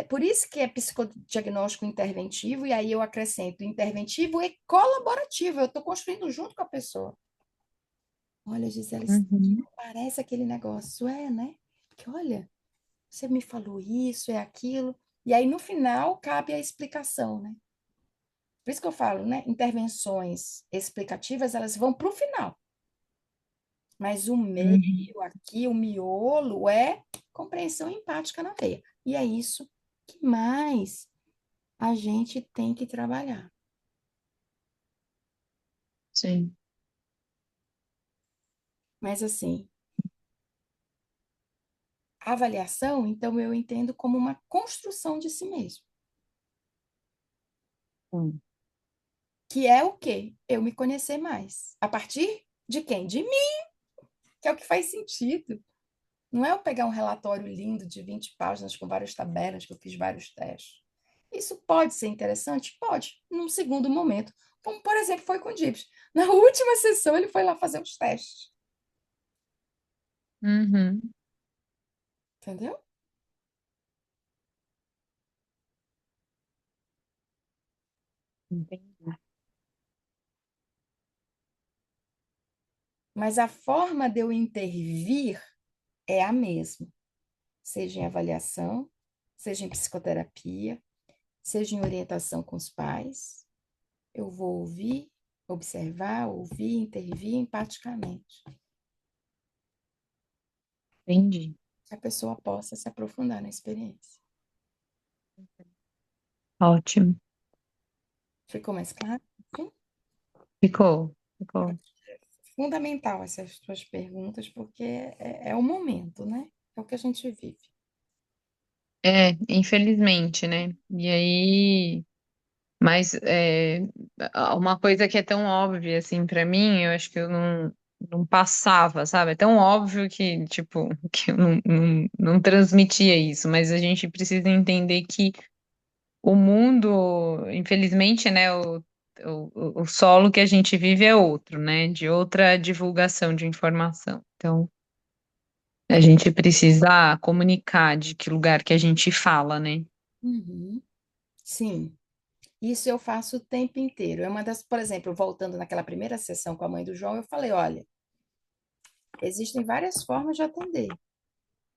por isso que é psicodiagnóstico interventivo, e aí eu acrescento interventivo e colaborativo. Eu estou construindo junto com a pessoa. Olha, Gisela, isso aqui Uhum. não parece aquele negócio, é, né? Que olha, você me falou isso, é aquilo. E aí, no final, cabe a explicação, né? Por isso que eu falo, né? Intervenções explicativas, elas vão para o final. Mas o meio Uhum. aqui, o miolo, é compreensão empática na veia. E é isso que mais a gente tem que trabalhar. Sim. Mas, assim, a avaliação, então, eu entendo como uma construção de si mesmo. Sim. Que é o quê? Eu me conhecer mais. A partir de quem? De mim, que é o que faz sentido. Não é eu pegar um relatório lindo de 20 páginas com várias tabelas, que eu fiz vários testes. Isso pode ser interessante? Pode, num segundo momento. Como, por exemplo, foi com o Gibbs. Na última sessão, ele foi lá fazer os testes. Uhum. Entendeu? Entendi. Mas a forma de eu intervir é a mesma. Seja em avaliação, seja em psicoterapia, seja em orientação com os pais. Eu vou ouvir, observar, ouvir, intervir empaticamente. Entendi. Que a pessoa possa se aprofundar na experiência. Ótimo. Ficou mais claro? Sim? Ficou. Ficou. Fundamental essas tuas perguntas, porque é o momento, né? É o que a gente vive. Infelizmente, né? E aí, mas uma coisa que é tão óbvia assim pra mim, eu acho que eu não passava, sabe? É tão óbvio que, tipo, que eu não transmitia isso, mas a gente precisa entender que o mundo, infelizmente, né, o solo que a gente vive é outro, né? De outra divulgação de informação. Então, a gente precisa comunicar de que lugar que a gente fala, né? Uhum. Sim, isso eu faço o tempo inteiro. É uma das, por exemplo, voltando naquela primeira sessão com a mãe do João, eu falei, olha, existem várias formas de atender.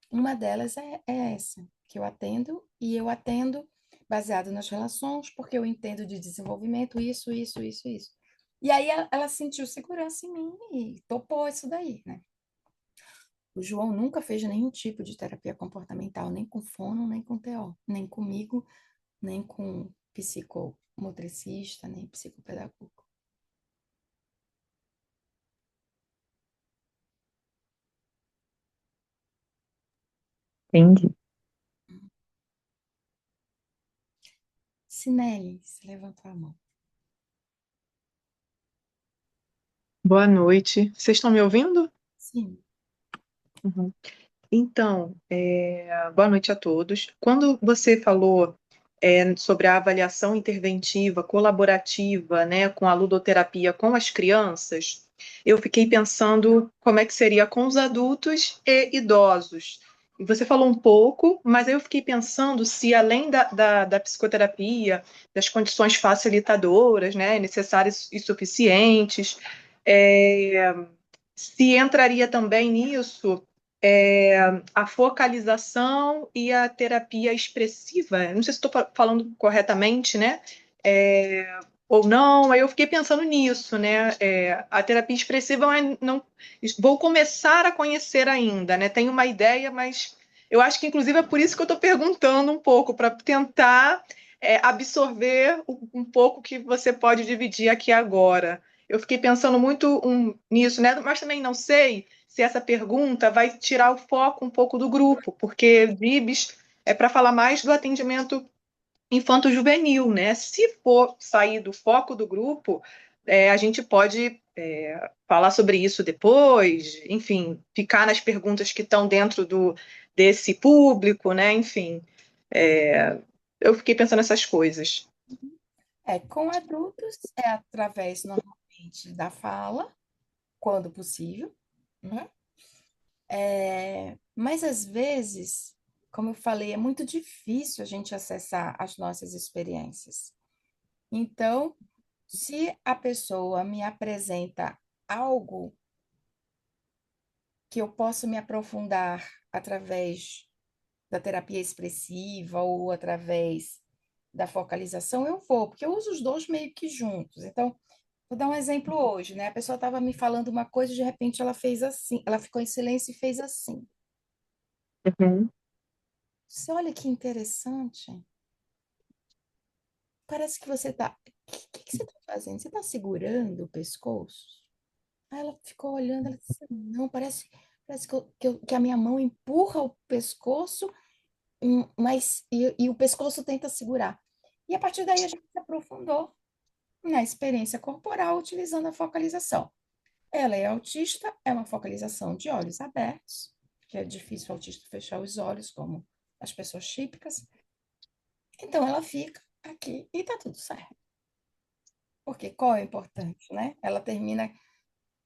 Uma delas é essa, que eu atendo, e eu atendo baseado nas relações, porque eu entendo de desenvolvimento isso, isso, isso, isso. E aí ela sentiu segurança em mim e topou isso daí, né? O João nunca fez nenhum tipo de terapia comportamental, nem com fono, nem com TO, nem comigo, nem com psicomotricista, nem psicopedagogo. Entendi. Sinelli, você levantou a mão. Boa noite. Vocês estão me ouvindo? Sim. Uhum. Então, boa noite a todos. Quando você falou sobre a avaliação interventiva, colaborativa, né, com a ludoterapia com as crianças, eu fiquei pensando como é que seria com os adultos e idosos. E você falou um pouco, mas aí eu fiquei pensando se além da psicoterapia, das condições facilitadoras, né, necessárias e suficientes, é, se entraria também nisso a focalização e a terapia expressiva. Não sei se estou falando corretamente, né? Ou não, aí eu fiquei pensando nisso, né? A terapia expressiva, mas não vou começar a conhecer ainda, né? Tenho uma ideia, mas eu acho que inclusive é por isso que eu estou perguntando um pouco, para tentar absorver um pouco que você pode dividir aqui agora. Eu fiquei pensando muito nisso, né? Mas também não sei se essa pergunta vai tirar o foco um pouco do grupo, porque DIBS é para falar mais do atendimento infanto-juvenil, né? Se for sair do foco do grupo, a gente pode falar sobre isso depois, enfim, ficar nas perguntas que estão dentro desse público, né? Enfim, eu fiquei pensando nessas coisas. Com adultos é através normalmente da fala, quando possível, né? Mas às vezes, como eu falei, é muito difícil a gente acessar as nossas experiências. Então, se a pessoa me apresenta algo que eu posso me aprofundar através da terapia expressiva ou através da focalização, eu vou, porque eu uso os dois meio que juntos. Então, vou dar um exemplo hoje, né? A pessoa estava me falando uma coisa, de repente ela fez assim, ela ficou em silêncio e fez assim. Uhum, Você olha que interessante. Parece que você está. O que você está fazendo? Você está segurando o pescoço? Aí ela ficou olhando, ela disse, não, parece que a minha mão empurra o pescoço, e o pescoço tenta segurar. E a partir daí a gente se aprofundou na experiência corporal utilizando a focalização. Ela é autista, é uma focalização de olhos abertos, que é difícil o autista fechar os olhos, como as pessoas típicas. Então ela fica aqui e tá tudo certo. Porque qual é o importante, né? Ela termina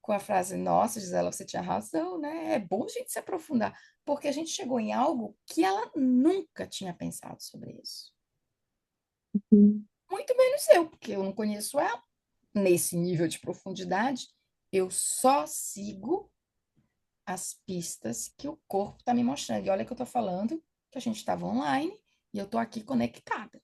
com a frase, nossa, Gisela, você tinha razão, né? É bom a gente se aprofundar, porque a gente chegou em algo que ela nunca tinha pensado sobre isso. uhum, Muito menos eu, porque eu não conheço ela nesse nível de profundidade. Eu só sigo as pistas que o corpo está me mostrando. E olha que eu estou falando que a gente estava online e eu estou aqui conectada.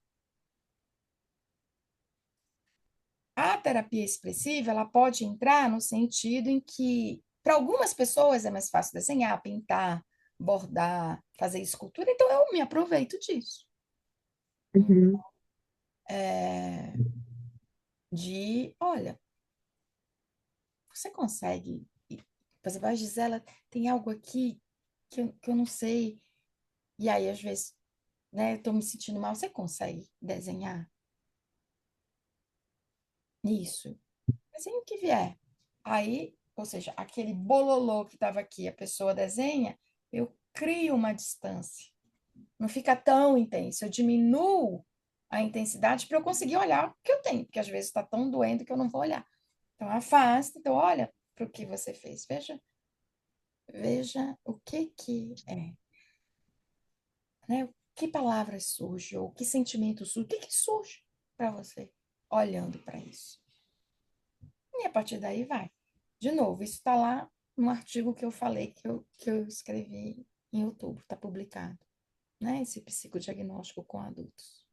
A terapia expressiva, ela pode entrar no sentido em que, para algumas pessoas, é mais fácil desenhar, pintar, bordar, fazer escultura, então eu me aproveito disso. uhum, É, olha, você consegue. Por exemplo, a Gisela tem algo aqui que eu não sei. E aí, às vezes, né, eu estou me sentindo mal. Você consegue desenhar isso? Desenhe o que vier. Aí ou seja, aquele bololô que estava aqui, a pessoa desenha, eu crio uma distância. Não fica tão intenso, eu diminuo a intensidade para eu conseguir olhar o que eu tenho, porque às vezes está tão doendo que eu não vou olhar. Então, afasta, então olha para o que você fez, veja o que é, né? Que palavras surgem, ou que sentimento surge, o que surge para você olhando para isso. E a partir daí vai. De novo, isso está lá no artigo que eu falei, que eu escrevi em outubro, está publicado, né? Esse psicodiagnóstico com adultos.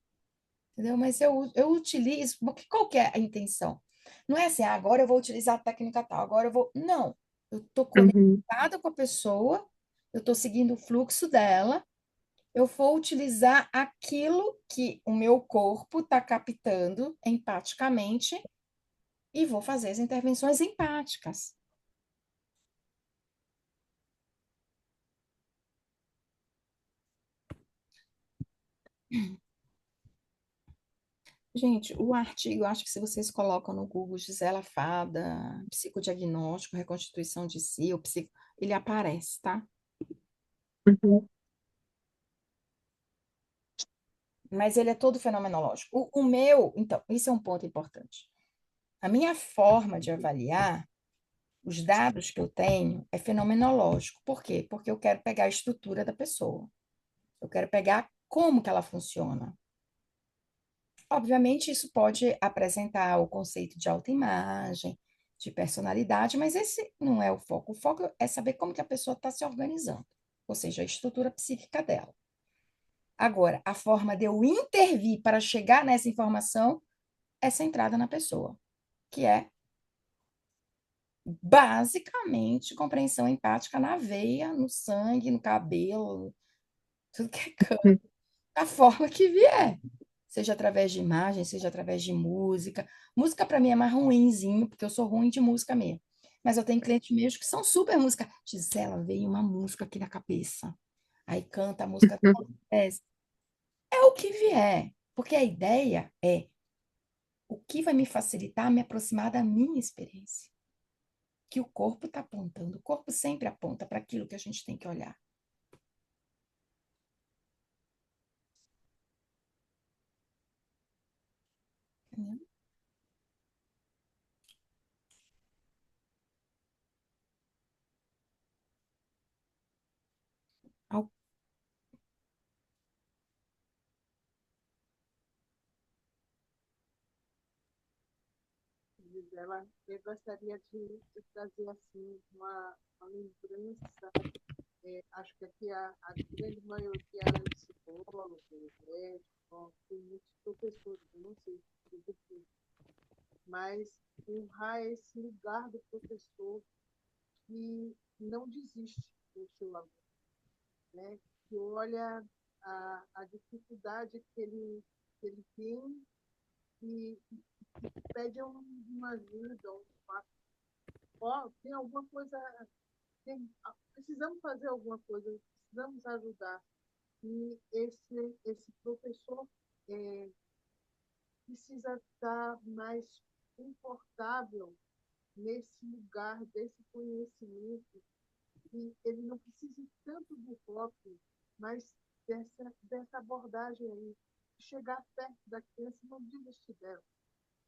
Entendeu? Mas eu utilizo, porque qual que é a intenção? Não é assim, agora eu vou utilizar a técnica tal, agora eu vou. Não. Eu estou Uhum. conectada com a pessoa, eu estou seguindo o fluxo dela, eu vou utilizar aquilo que o meu corpo está captando empaticamente e vou fazer as intervenções empáticas. Gente, o artigo, acho que se vocês colocam no Google Gisela Fada, psicodiagnóstico, reconstituição de si, ele aparece, tá? Uhum. Mas ele é todo fenomenológico. O meu, então, isso é um ponto importante. A minha forma de avaliar os dados que eu tenho é fenomenológico. Por quê? Porque eu quero pegar a estrutura da pessoa. Eu quero pegar como que ela funciona. Obviamente, isso pode apresentar o conceito de autoimagem, de personalidade, mas esse não é o foco. O foco é saber como que a pessoa está se organizando, ou seja, a estrutura psíquica dela. Agora, a forma de eu intervir para chegar nessa informação é centrada na pessoa, que é basicamente compreensão empática na veia, no sangue, no cabelo, tudo que é canto, da forma que vier. Seja através de imagem, seja através de música. Música para mim é mais ruinzinho, porque eu sou ruim de música mesmo. Mas eu tenho clientes meus que são super música. Gisela, veio uma música aqui na cabeça. Aí canta a música. É o que vier. Porque a ideia é o que vai me facilitar me aproximar da minha experiência. Que o corpo está apontando. O corpo sempre aponta para aquilo que a gente tem que olhar. Entendeu? Ao- Gisela, eu gostaria de trazer assim uma lembrança. Acho que aqui a grande maioria eram psicólogos, médicos, tem muitos professores, eu não sei do que, mas honrar esse lugar do professor que não desiste do seu aluno, né? Que olha a dificuldade que ele tem e pede uma ajuda, tem alguma coisa, precisamos fazer alguma coisa, precisamos ajudar. E esse professor é, precisa estar mais confortável nesse lugar desse conhecimento, e ele não precisa tanto do rock, mas dessa abordagem aí, chegar perto da criança e não desistir dela,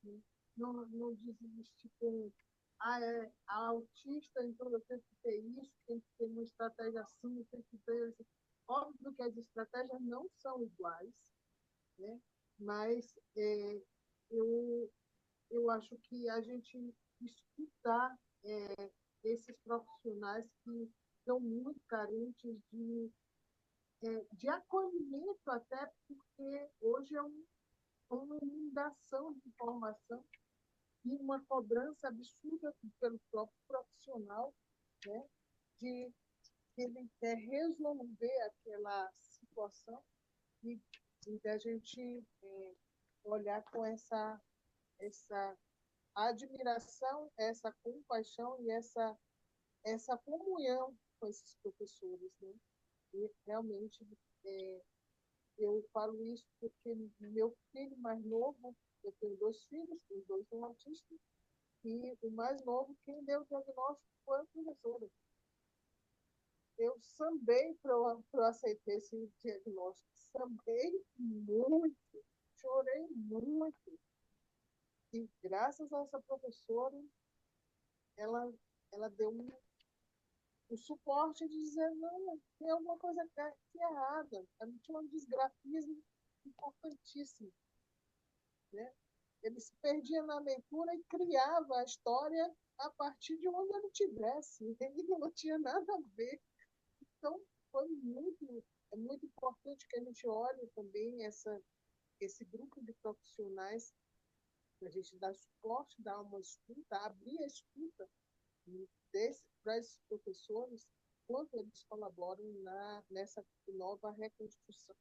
né? Não desistir com a autista, então eu tenho que ter isso, tem que ter uma estratégia assim, tem que ter. Óbvio que as estratégias não são iguais, né? Mas eu, eu acho que a gente escutar esses profissionais que são muito carentes de acolhimento, até porque hoje é uma inundação de informação e uma cobrança absurda pelo próprio profissional, né, de que ele quer resolver aquela situação e de a gente olhar com essa admiração, essa compaixão e essa comunhão com esses professores, né? E realmente eu falo isso porque meu filho mais novo, eu tenho dois filhos, os dois são autistas, que o mais novo, quem deu o diagnóstico foi a professora. Eu sambei para eu aceitar esse diagnóstico. Sambei muito, chorei muito. E graças a essa professora, ela, ela deu um suporte de dizer, não, tem alguma coisa aqui errada. Ela tinha um desgrafismo importantíssimo. Né? Ele se perdia na leitura e criava a história a partir de onde ele tivesse. Ele não tinha nada a ver. Então, é muito importante que a gente olhe também esse grupo de profissionais, para a gente dar suporte, dar uma escuta, abrir a escuta para esses professores, quanto eles colaboram nessa nova reconstrução.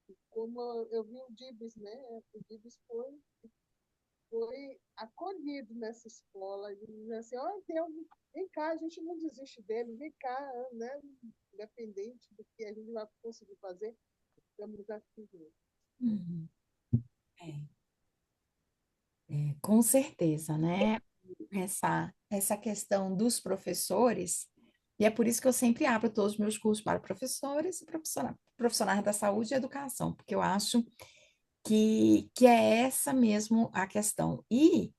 E como eu vi o Dibs, né? O Dibs foi acolhido nessa escola, e dizendo assim, oh, vem cá, a gente não desiste dele, vem cá, né? Independente do que a gente vai conseguir fazer, estamos aqui. Uhum. Com certeza, né? Essa questão dos professores, e é por isso que eu sempre abro todos os meus cursos para professores e profissionais da saúde e educação, porque eu acho que é essa mesmo a questão. E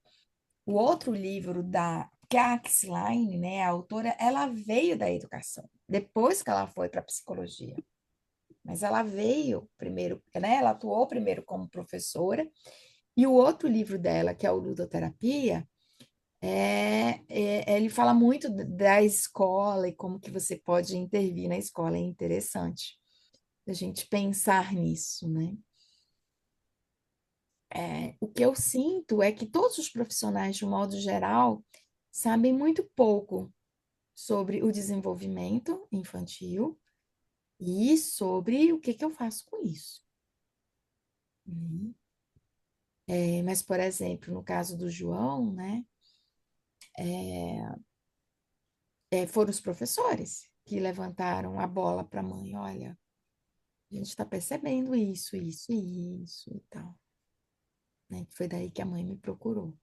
o outro livro da Cax Line, né, a autora, ela veio da educação, depois que ela foi para a psicologia. Mas ela veio primeiro, né, ela atuou primeiro como professora, e o outro livro dela, que é o Ludoterapia, ele fala muito da escola e como que você pode intervir na escola. É interessante a gente pensar nisso, né? O que eu sinto é que todos os profissionais, de um modo geral, sabem muito pouco sobre o desenvolvimento infantil e sobre o que que eu faço com isso. Uhum. Mas, por exemplo, no caso do João, né, foram os professores que levantaram a bola para a mãe, olha, a gente está percebendo isso e isso e tal, né? Foi daí que a mãe me procurou.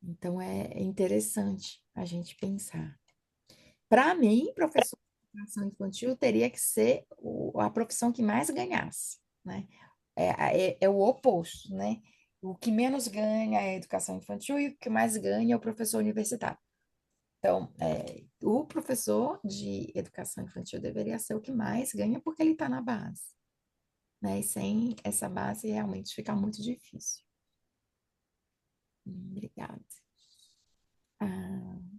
Então é interessante a gente pensar. Para mim, professor de educação infantil teria que ser a profissão que mais ganhasse, né? É o oposto, né? O que menos ganha é a educação infantil e o que mais ganha é o professor universitário. Então, o professor de educação infantil deveria ser o que mais ganha porque ele está na base, né? E sem essa base realmente fica muito difícil. Obrigada.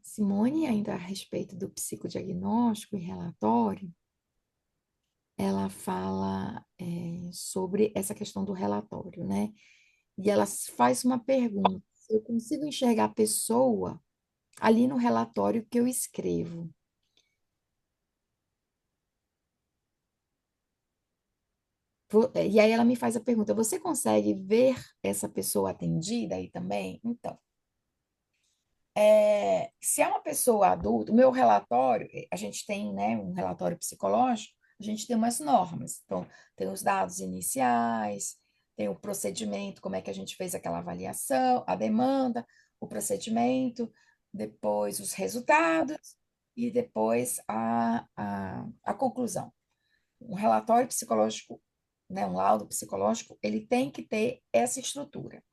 Simone, ainda a respeito do psicodiagnóstico e relatório, ela fala sobre essa questão do relatório, né? E ela faz uma pergunta: se eu consigo enxergar a pessoa ali no relatório que eu escrevo. E aí ela me faz a pergunta: você consegue ver essa pessoa atendida aí também? Então, se é uma pessoa adulta, o meu relatório, a gente tem, né, um relatório psicológico, a gente tem umas normas. Então, tem os dados iniciais, tem o procedimento, como é que a gente fez aquela avaliação, a demanda, o procedimento, depois os resultados e depois a conclusão. Um relatório psicológico, né, um laudo psicológico, ele tem que ter essa estrutura.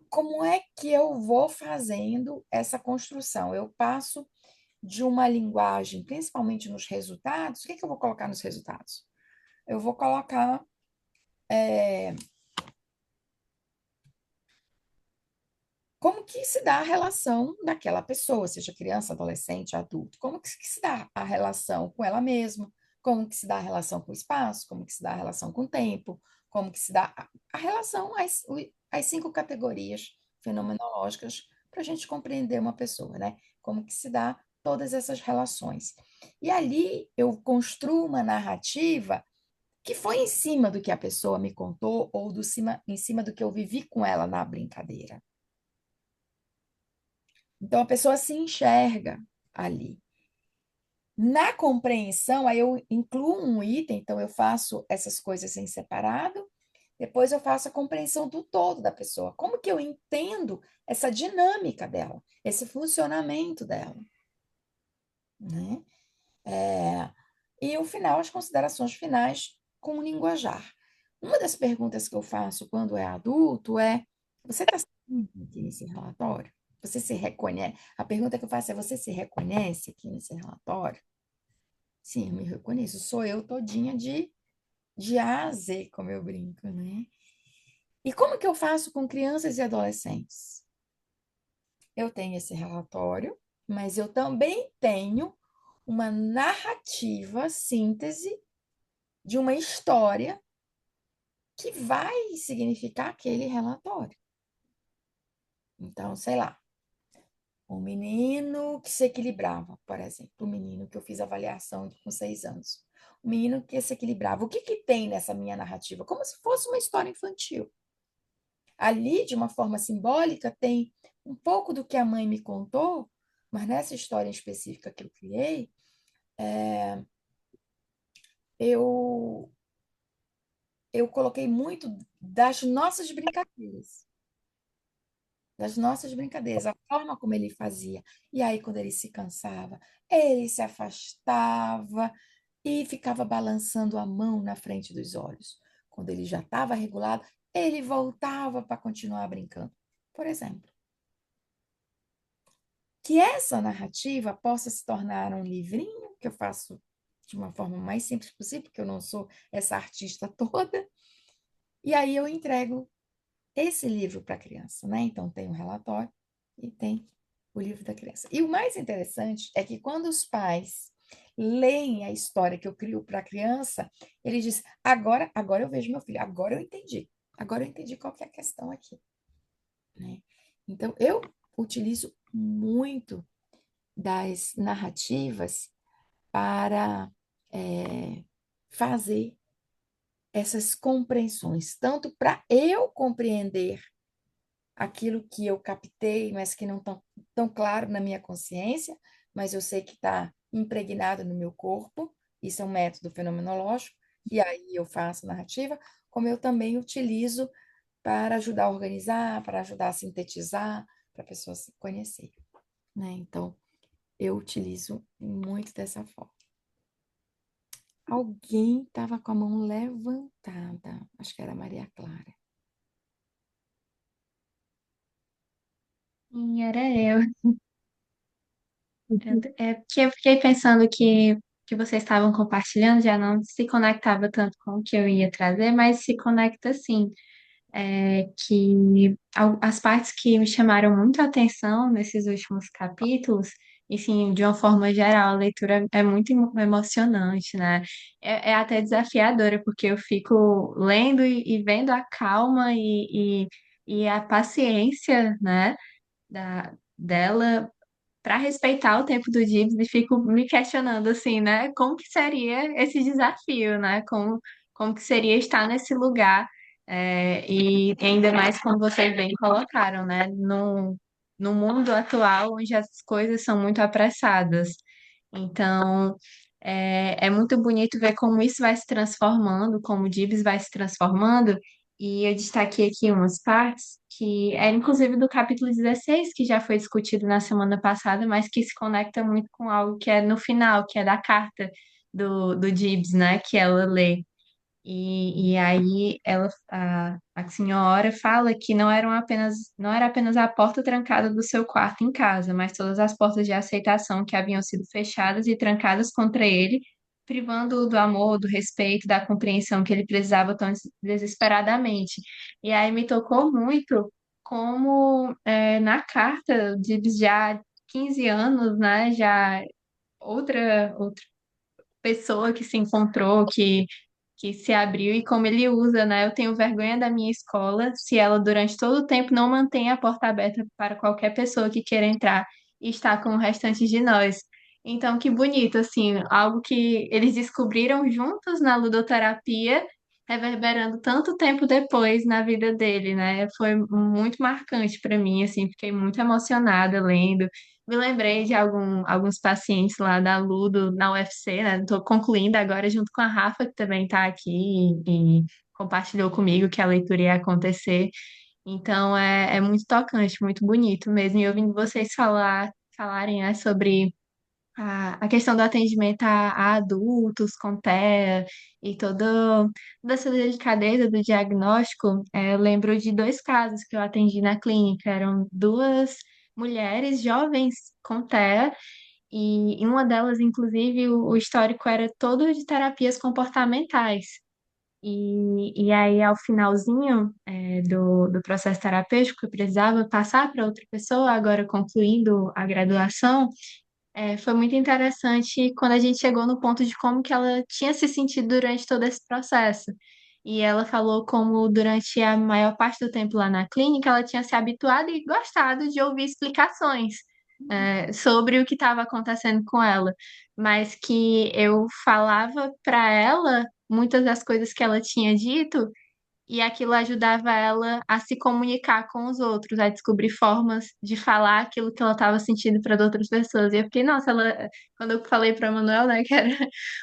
Como é que eu vou fazendo essa construção? Eu passo de uma linguagem, principalmente nos resultados. O que que eu vou colocar nos resultados? Eu vou colocar como que se dá a relação daquela pessoa, seja criança, adolescente, adulto, como que se dá a relação com ela mesma, como que se dá a relação com o espaço, como que se dá a relação com o tempo, como que se dá a relação às 5 categorias fenomenológicas para a gente compreender uma pessoa, né? Como que se dá todas essas relações. E ali eu construo uma narrativa que foi em cima do que a pessoa me contou ou em cima do que eu vivi com ela na brincadeira. Então, a pessoa se enxerga ali. Na compreensão, aí eu incluo um item, então eu faço essas coisas em separado, Depois eu faço a compreensão do todo da pessoa. Como que eu entendo essa dinâmica dela, esse funcionamento dela, né? É, e o final, as considerações finais com o linguajar. Uma das perguntas que eu faço quando é adulto é: você está sentindo aqui nesse relatório? Você se reconhece? A pergunta que eu faço é: você se reconhece aqui nesse relatório? Sim, eu me reconheço. Sou eu todinha de A a Z, como eu brinco, né? E como que eu faço com crianças e adolescentes? Eu tenho esse relatório, mas eu também tenho uma narrativa, síntese de uma história que vai significar aquele relatório. Então, sei lá, um menino que se equilibrava, por exemplo, o menino que eu fiz avaliação com 6 anos. O menino que se equilibrava. O que que tem nessa minha narrativa? Como se fosse uma história infantil. Ali, de uma forma simbólica, tem um pouco do que a mãe me contou, mas nessa história específica que eu criei, eu, eu coloquei muito das nossas brincadeiras. Das nossas brincadeiras, a forma como ele fazia. E aí, quando ele se cansava, ele se afastava e ficava balançando a mão na frente dos olhos. Quando ele já estava regulado, ele voltava para continuar brincando. Por exemplo, que essa narrativa possa se tornar um livrinho, que eu faço de uma forma mais simples possível, porque eu não sou essa artista toda, e aí eu entrego esse livro para a criança, né? Então tem um relatório e tem o livro da criança. E o mais interessante é que quando os pais leem a história que eu crio para a criança, ele diz: agora eu vejo meu filho, agora eu entendi qual que é a questão aqui, né? Então eu utilizo muito das narrativas para fazer essas compreensões, tanto para eu compreender aquilo que eu captei, mas que não está tão claro na minha consciência, mas eu sei que está impregnado no meu corpo. Isso é um método fenomenológico, e aí eu faço narrativa, como eu também utilizo para ajudar a organizar, para ajudar a sintetizar, para a pessoa se conhecer, né? Então, eu utilizo muito dessa forma. Alguém estava com a mão levantada, acho que era a Maria Clara. Sim, era eu. É porque eu fiquei pensando que vocês estavam compartilhando, já não se conectava tanto com o que eu ia trazer, mas se conecta sim. As partes que me chamaram muito a atenção nesses últimos capítulos, enfim, de uma forma geral, a leitura é muito emocionante, né? É até desafiadora, porque eu fico lendo e vendo a calma e a paciência, né, dela para respeitar o tempo do Gibbs e fico me questionando assim, né? Como que seria esse desafio, né? Como que seria estar nesse lugar? E ainda mais como vocês bem colocaram, né? No mundo atual, onde as coisas são muito apressadas. Então, é muito bonito ver como isso vai se transformando, como o Gibbs vai se transformando. E eu destaquei aqui umas partes que é inclusive do capítulo 16 que já foi discutido na semana passada, mas que se conecta muito com algo que é no final, que é da carta do Gibbs, né? Que ela lê. E aí a senhora fala que não era apenas a porta trancada do seu quarto em casa, mas todas as portas de aceitação que haviam sido fechadas e trancadas contra ele, privando-o do amor, do respeito, da compreensão que ele precisava tão desesperadamente. E aí me tocou muito como na carta de já 15 anos, né, já outra pessoa que se encontrou, que se abriu e como ele usa, né? Eu tenho vergonha da minha escola se ela durante todo o tempo não mantém a porta aberta para qualquer pessoa que queira entrar e estar com o restante de nós. Então, que bonito, assim, algo que eles descobriram juntos na ludoterapia, reverberando tanto tempo depois na vida dele, né? Foi muito marcante para mim, assim, fiquei muito emocionada lendo. Me lembrei de alguns pacientes lá da Ludo na UFC, né? Estou concluindo agora junto com a Rafa, que também está aqui, e compartilhou comigo que a leitura ia acontecer. Então é muito tocante, muito bonito mesmo. E ouvindo vocês falarem, né, sobre a questão do atendimento a adultos com TEA e toda essa delicadeza do diagnóstico, eu lembro de dois casos que eu atendi na clínica. Eram duas mulheres jovens com TEA e em uma delas, inclusive, o histórico era todo de terapias comportamentais. E aí, ao finalzinho, do processo terapêutico, eu precisava passar para outra pessoa, agora concluindo a graduação. Foi muito interessante quando a gente chegou no ponto de como que ela tinha se sentido durante todo esse processo. E ela falou como durante a maior parte do tempo lá na clínica, ela tinha se habituado e gostado de ouvir explicações, sobre o que estava acontecendo com ela, mas que eu falava para ela muitas das coisas que ela tinha dito e aquilo ajudava ela a se comunicar com os outros, a descobrir formas de falar aquilo que ela estava sentindo para outras pessoas. E eu fiquei, nossa, quando eu falei para Manuel, né, que era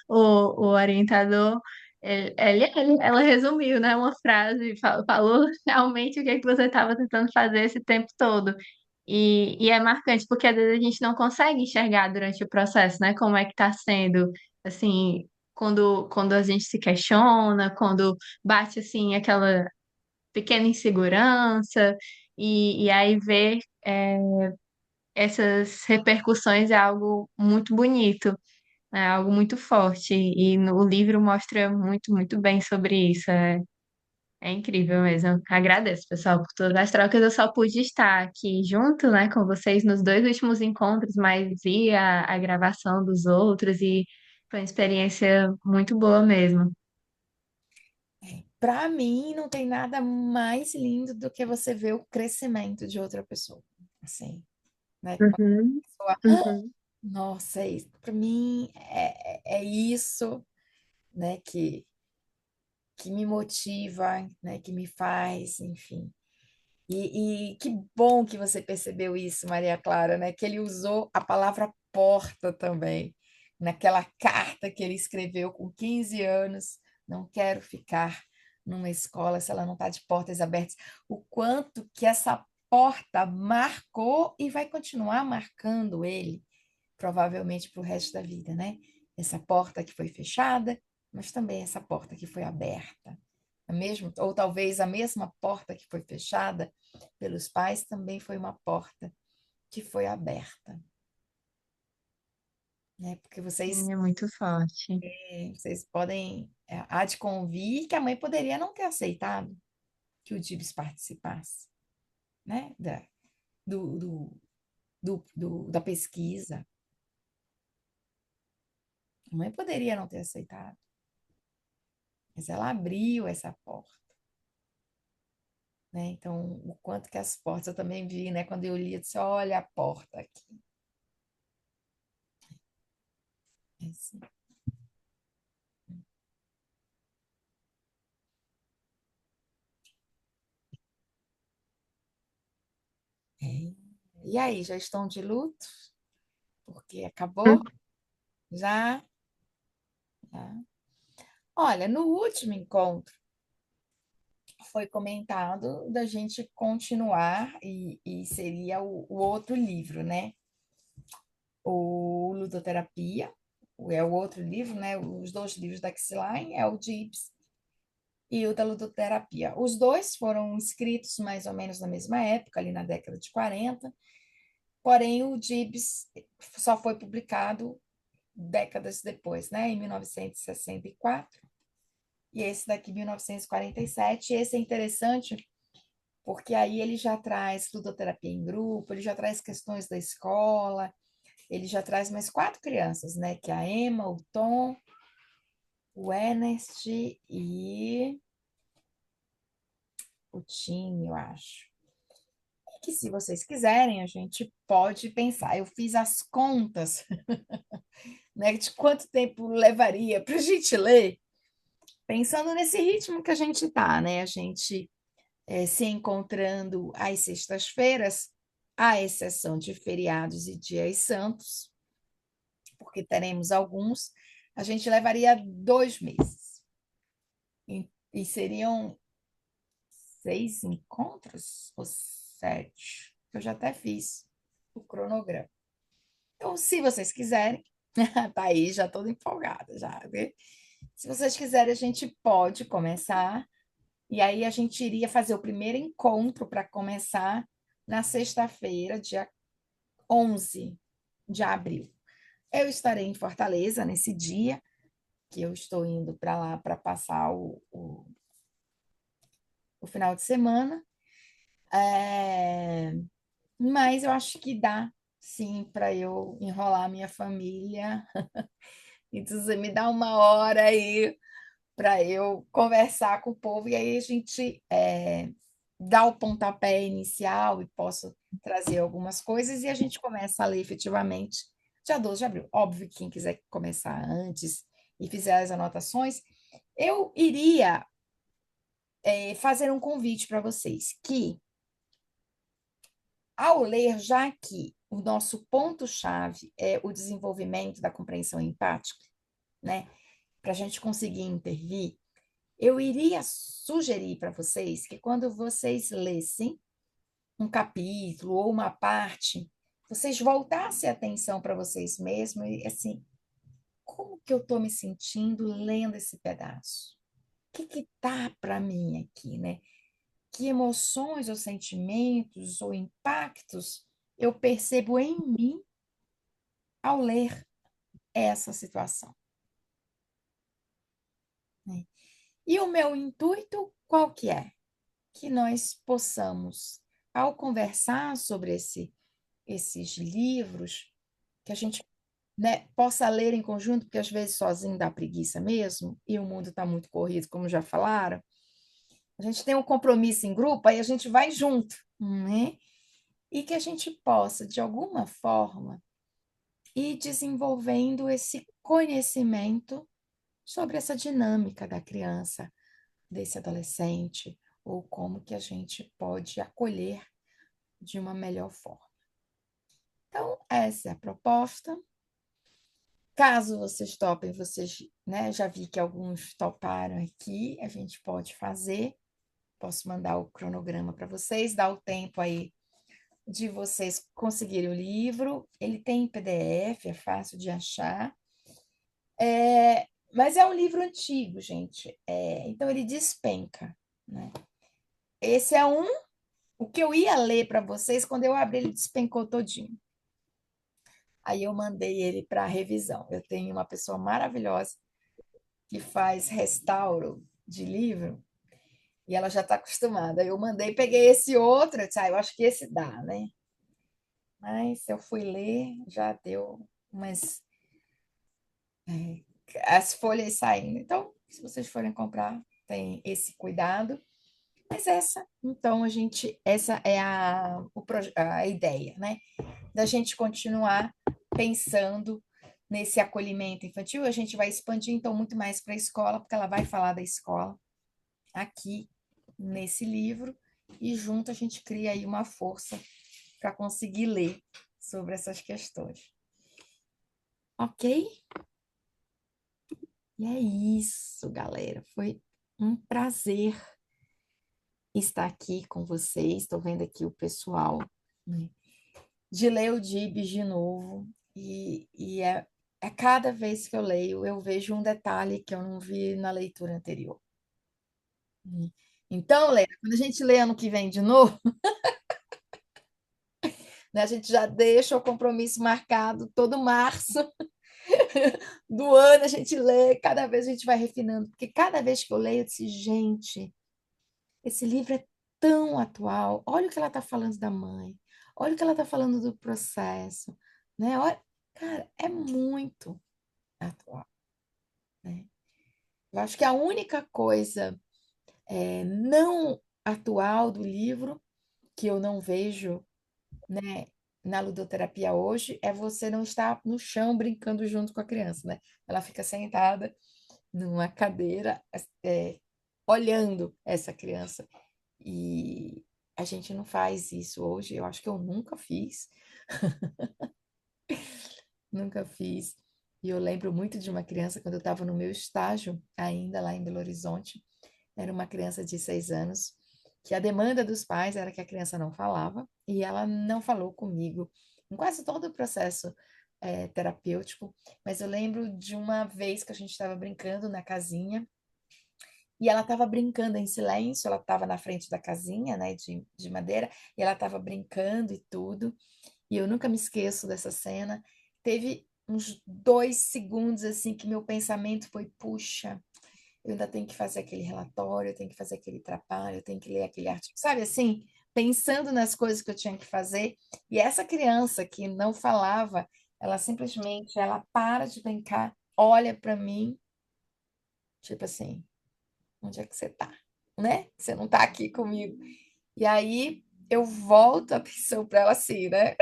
o orientador, ela resumiu, né, uma frase, falou realmente o que é que você estava tentando fazer esse tempo todo. E é marcante, porque às vezes a gente não consegue enxergar durante o processo, né, como é que está sendo, assim, quando a gente se questiona, quando bate assim aquela pequena insegurança e aí ver essas repercussões é algo muito bonito, é algo muito forte e no o livro mostra muito, muito bem sobre isso. É incrível mesmo. Agradeço, pessoal, por todas as trocas. Eu só pude estar aqui junto, né, com vocês nos dois últimos encontros, mas vi a gravação dos outros e foi uma experiência muito boa mesmo. Para mim, não tem nada mais lindo do que você ver o crescimento de outra pessoa. Assim, né? Quando Uhum, a pessoa, uhum. nossa, é isso. Para mim, é isso, né, que me motiva, né, que me faz, enfim. E que bom que você percebeu isso, Maria Clara, né? Que ele usou a palavra porta também, naquela carta que ele escreveu com 15 anos. Não quero ficar numa escola se ela não está de portas abertas. O quanto que essa porta marcou e vai continuar marcando ele, provavelmente para o resto da vida, né? Essa porta que foi fechada, mas também essa porta que foi aberta. Mesmo, ou talvez a mesma porta que foi fechada pelos pais também foi uma porta que foi aberta, né? Porque Sim, é muito forte. vocês podem, há de convir que a mãe poderia não ter aceitado que o Dibs participasse, né? Do, do, da pesquisa. A mãe poderia não ter aceitado, mas ela abriu essa porta, né? Então, o quanto que as portas, eu também vi, né? Quando eu li, eu disse, olha a porta aqui. É assim. É. E aí, já estão de luto? Porque acabou? Já? Já. Olha, no último encontro foi comentado da gente continuar e seria o outro livro, né? O Ludoterapia, é o outro livro, né? Os dois livros da Xline, é o Gibbs e o da Ludoterapia. Os dois foram escritos mais ou menos na mesma época, ali na década de 40, porém o Gibbs só foi publicado décadas depois, né? Em 1964. E esse daqui, 1947. Esse é interessante porque aí ele já traz ludoterapia em grupo, ele já traz questões da escola, ele já traz mais quatro crianças, né? Que é a Emma, o Tom, o Ernest e o Tim, eu acho. E que se vocês quiserem, a gente pode pensar. Eu fiz as contas, né, de quanto tempo levaria para a gente ler, pensando nesse ritmo que a gente tá, né? A gente se encontrando às sextas-feiras, à exceção de feriados e dias santos, porque teremos alguns, a gente levaria 2 meses. E seriam 6 encontros ou 7? Eu já até fiz o cronograma. Então, se vocês quiserem, tá aí, já toda empolgada, já, né? Se vocês quiserem, a gente pode começar. E aí a gente iria fazer o primeiro encontro para começar na sexta-feira, dia 11 de abril. Eu estarei em Fortaleza nesse dia, que eu estou indo para lá para passar o final de semana. É, mas eu acho que dá, sim, para eu enrolar a minha família. Então, você me dá uma hora aí para eu conversar com o povo, e aí a gente dá o pontapé inicial e posso trazer algumas coisas, e a gente começa a ler efetivamente dia 12 de abril. Óbvio que quem quiser começar antes e fizer as anotações, eu iria fazer um convite para vocês, que ao ler, já que o nosso ponto-chave é o desenvolvimento da compreensão empática, né, para a gente conseguir intervir, eu iria sugerir para vocês que quando vocês lessem um capítulo ou uma parte, vocês voltassem a atenção para vocês mesmos e assim, como que eu estou me sentindo lendo esse pedaço? O que tá para mim aqui, né? Que emoções ou sentimentos ou impactos eu percebo em mim ao ler essa situação, né? E o meu intuito qual que é? Que nós possamos, ao conversar sobre esses livros, que a gente, né, possa ler em conjunto, porque às vezes sozinho dá preguiça mesmo, e o mundo está muito corrido, como já falaram. A gente tem um compromisso em grupo, aí a gente vai junto, né? E que a gente possa, de alguma forma, ir desenvolvendo esse conhecimento sobre essa dinâmica da criança, desse adolescente, ou como que a gente pode acolher de uma melhor forma. Então, essa é a proposta. Caso vocês topem, vocês, né, já vi que alguns toparam aqui, a gente pode fazer. Posso mandar o cronograma para vocês, dar o tempo aí de vocês conseguirem o livro. Ele tem em PDF, é fácil de achar. Mas é um livro antigo, gente. Então ele despenca, né? Esse é o que eu ia ler para vocês, quando eu abri, ele despencou todinho. Aí eu mandei ele para revisão. Eu tenho uma pessoa maravilhosa que faz restauro de livro e ela já está acostumada. Eu mandei, peguei esse outro, eu disse, eu acho que esse dá, né? Mas eu fui ler, já deu umas as folhas saindo. Então, se vocês forem comprar, tem esse cuidado. Mas então, essa é a ideia, né? Da gente continuar pensando nesse acolhimento infantil. A gente vai expandir, então, muito mais para a escola, porque ela vai falar da escola aqui nesse livro, e junto a gente cria aí uma força para conseguir ler sobre essas questões. Ok? E é isso, galera. Foi um prazer estar aqui com vocês. Estou vendo aqui o pessoal, né, de ler o Dibs de novo. E cada vez que eu leio, eu vejo um detalhe que eu não vi na leitura anterior. Então, Leila, quando a gente lê ano que vem de novo, né, a gente já deixa o compromisso marcado todo março do ano, a gente lê, cada vez a gente vai refinando, porque cada vez que eu leio, eu disse, gente, esse livro é tão atual. Olha o que ela está falando da mãe. Olha o que ela está falando do processo, né? Olha, cara, é muito atual, né? Eu acho que a única coisa não atual do livro que eu não vejo, né, na ludoterapia hoje é você não estar no chão brincando junto com a criança, né? Ela fica sentada numa cadeira, olhando essa criança. E a gente não faz isso hoje. Eu acho que eu nunca fiz, nunca fiz. E eu lembro muito de uma criança, quando eu estava no meu estágio, ainda lá em Belo Horizonte, Era uma criança de 6 anos, que a demanda dos pais era que a criança não falava, e ela não falou comigo em quase todo o processo terapêutico, mas eu lembro de uma vez que a gente estava brincando na casinha, e ela estava brincando em silêncio, ela estava na frente da casinha, né, de madeira, e ela estava brincando e tudo, e eu nunca me esqueço dessa cena. Teve uns 2 segundos, assim, que meu pensamento foi, puxa, eu ainda tenho que fazer aquele relatório, eu tenho que fazer aquele trabalho, eu tenho que ler aquele artigo, sabe assim? Pensando nas coisas que eu tinha que fazer. E essa criança que não falava, ela simplesmente, ela para de brincar, olha para mim, tipo assim, onde é que você tá? Né? Você não tá aqui comigo. E aí eu volto a atenção para ela assim, né?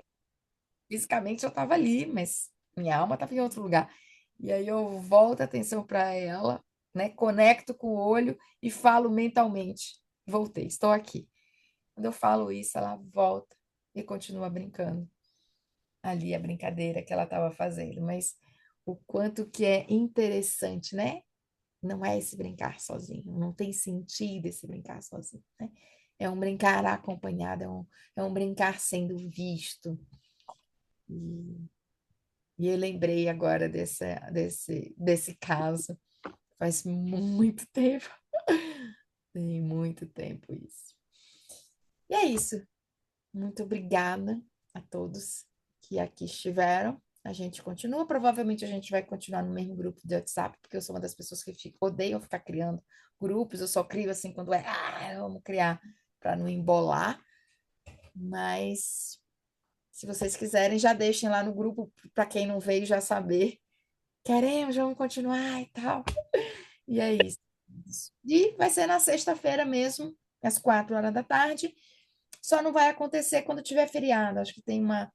Fisicamente eu estava ali, mas minha alma estava em outro lugar. E aí eu volto a atenção para ela, né? Conecto com o olho e falo mentalmente: voltei, estou aqui. Quando eu falo isso, ela volta e continua brincando ali a brincadeira que ela estava fazendo. Mas o quanto que é interessante, né? Não é esse brincar sozinho, não tem sentido esse brincar sozinho, né? É um brincar acompanhado, é um brincar sendo visto. E E eu lembrei agora desse caso. Faz muito tempo. Tem muito tempo isso. E é isso. Muito obrigada a todos que aqui estiveram. A gente continua. Provavelmente a gente vai continuar no mesmo grupo de WhatsApp, porque eu sou uma das pessoas que odeiam ficar criando grupos. Eu só crio assim quando vamos criar para não embolar. Mas se vocês quiserem, já deixem lá no grupo para quem não veio já saber. Queremos, vamos continuar e tal. E é isso. E vai ser na sexta-feira mesmo, às 4 horas da tarde. Só não vai acontecer quando tiver feriado. Acho que tem uma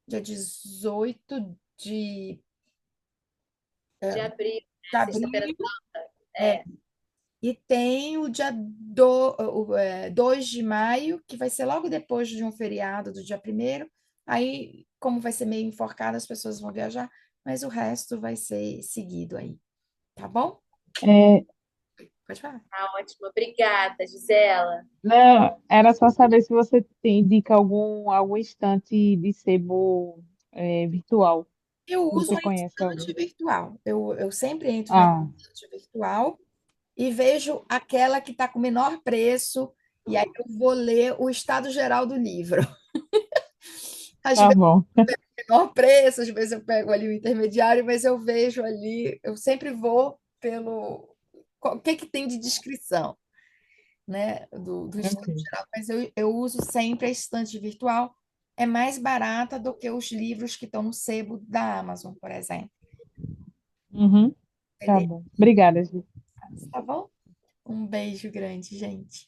dia 18 De abril, de né? Sexta-feira abril. Santa. É, É. e tem o dia 2 de maio, que vai ser logo depois de um feriado do dia 1º. Aí, como vai ser meio enforcado, as pessoas vão viajar, mas o resto vai ser seguido aí, tá bom? É, Pode falar. Tá ótimo. Obrigada, Gisela. não, era só saber se você indica algum instante de sebo virtual. Eu uso Você a conhece estante algum? virtual. Eu sempre entro na Ah, estante virtual e vejo aquela que está com o menor preço, e aí eu vou ler o estado geral do livro. Às tá vezes bom. o menor preço, às vezes eu pego ali o intermediário, mas eu vejo ali, eu sempre vou pelo o que que tem de descrição, né, do estado Ok. geral. Mas eu uso sempre a estante virtual. É mais barata do que os livros que estão no sebo da Amazon, por exemplo. Uhum, tá Beleza, bom. Obrigada, Ju. tá bom? Um beijo grande, gente.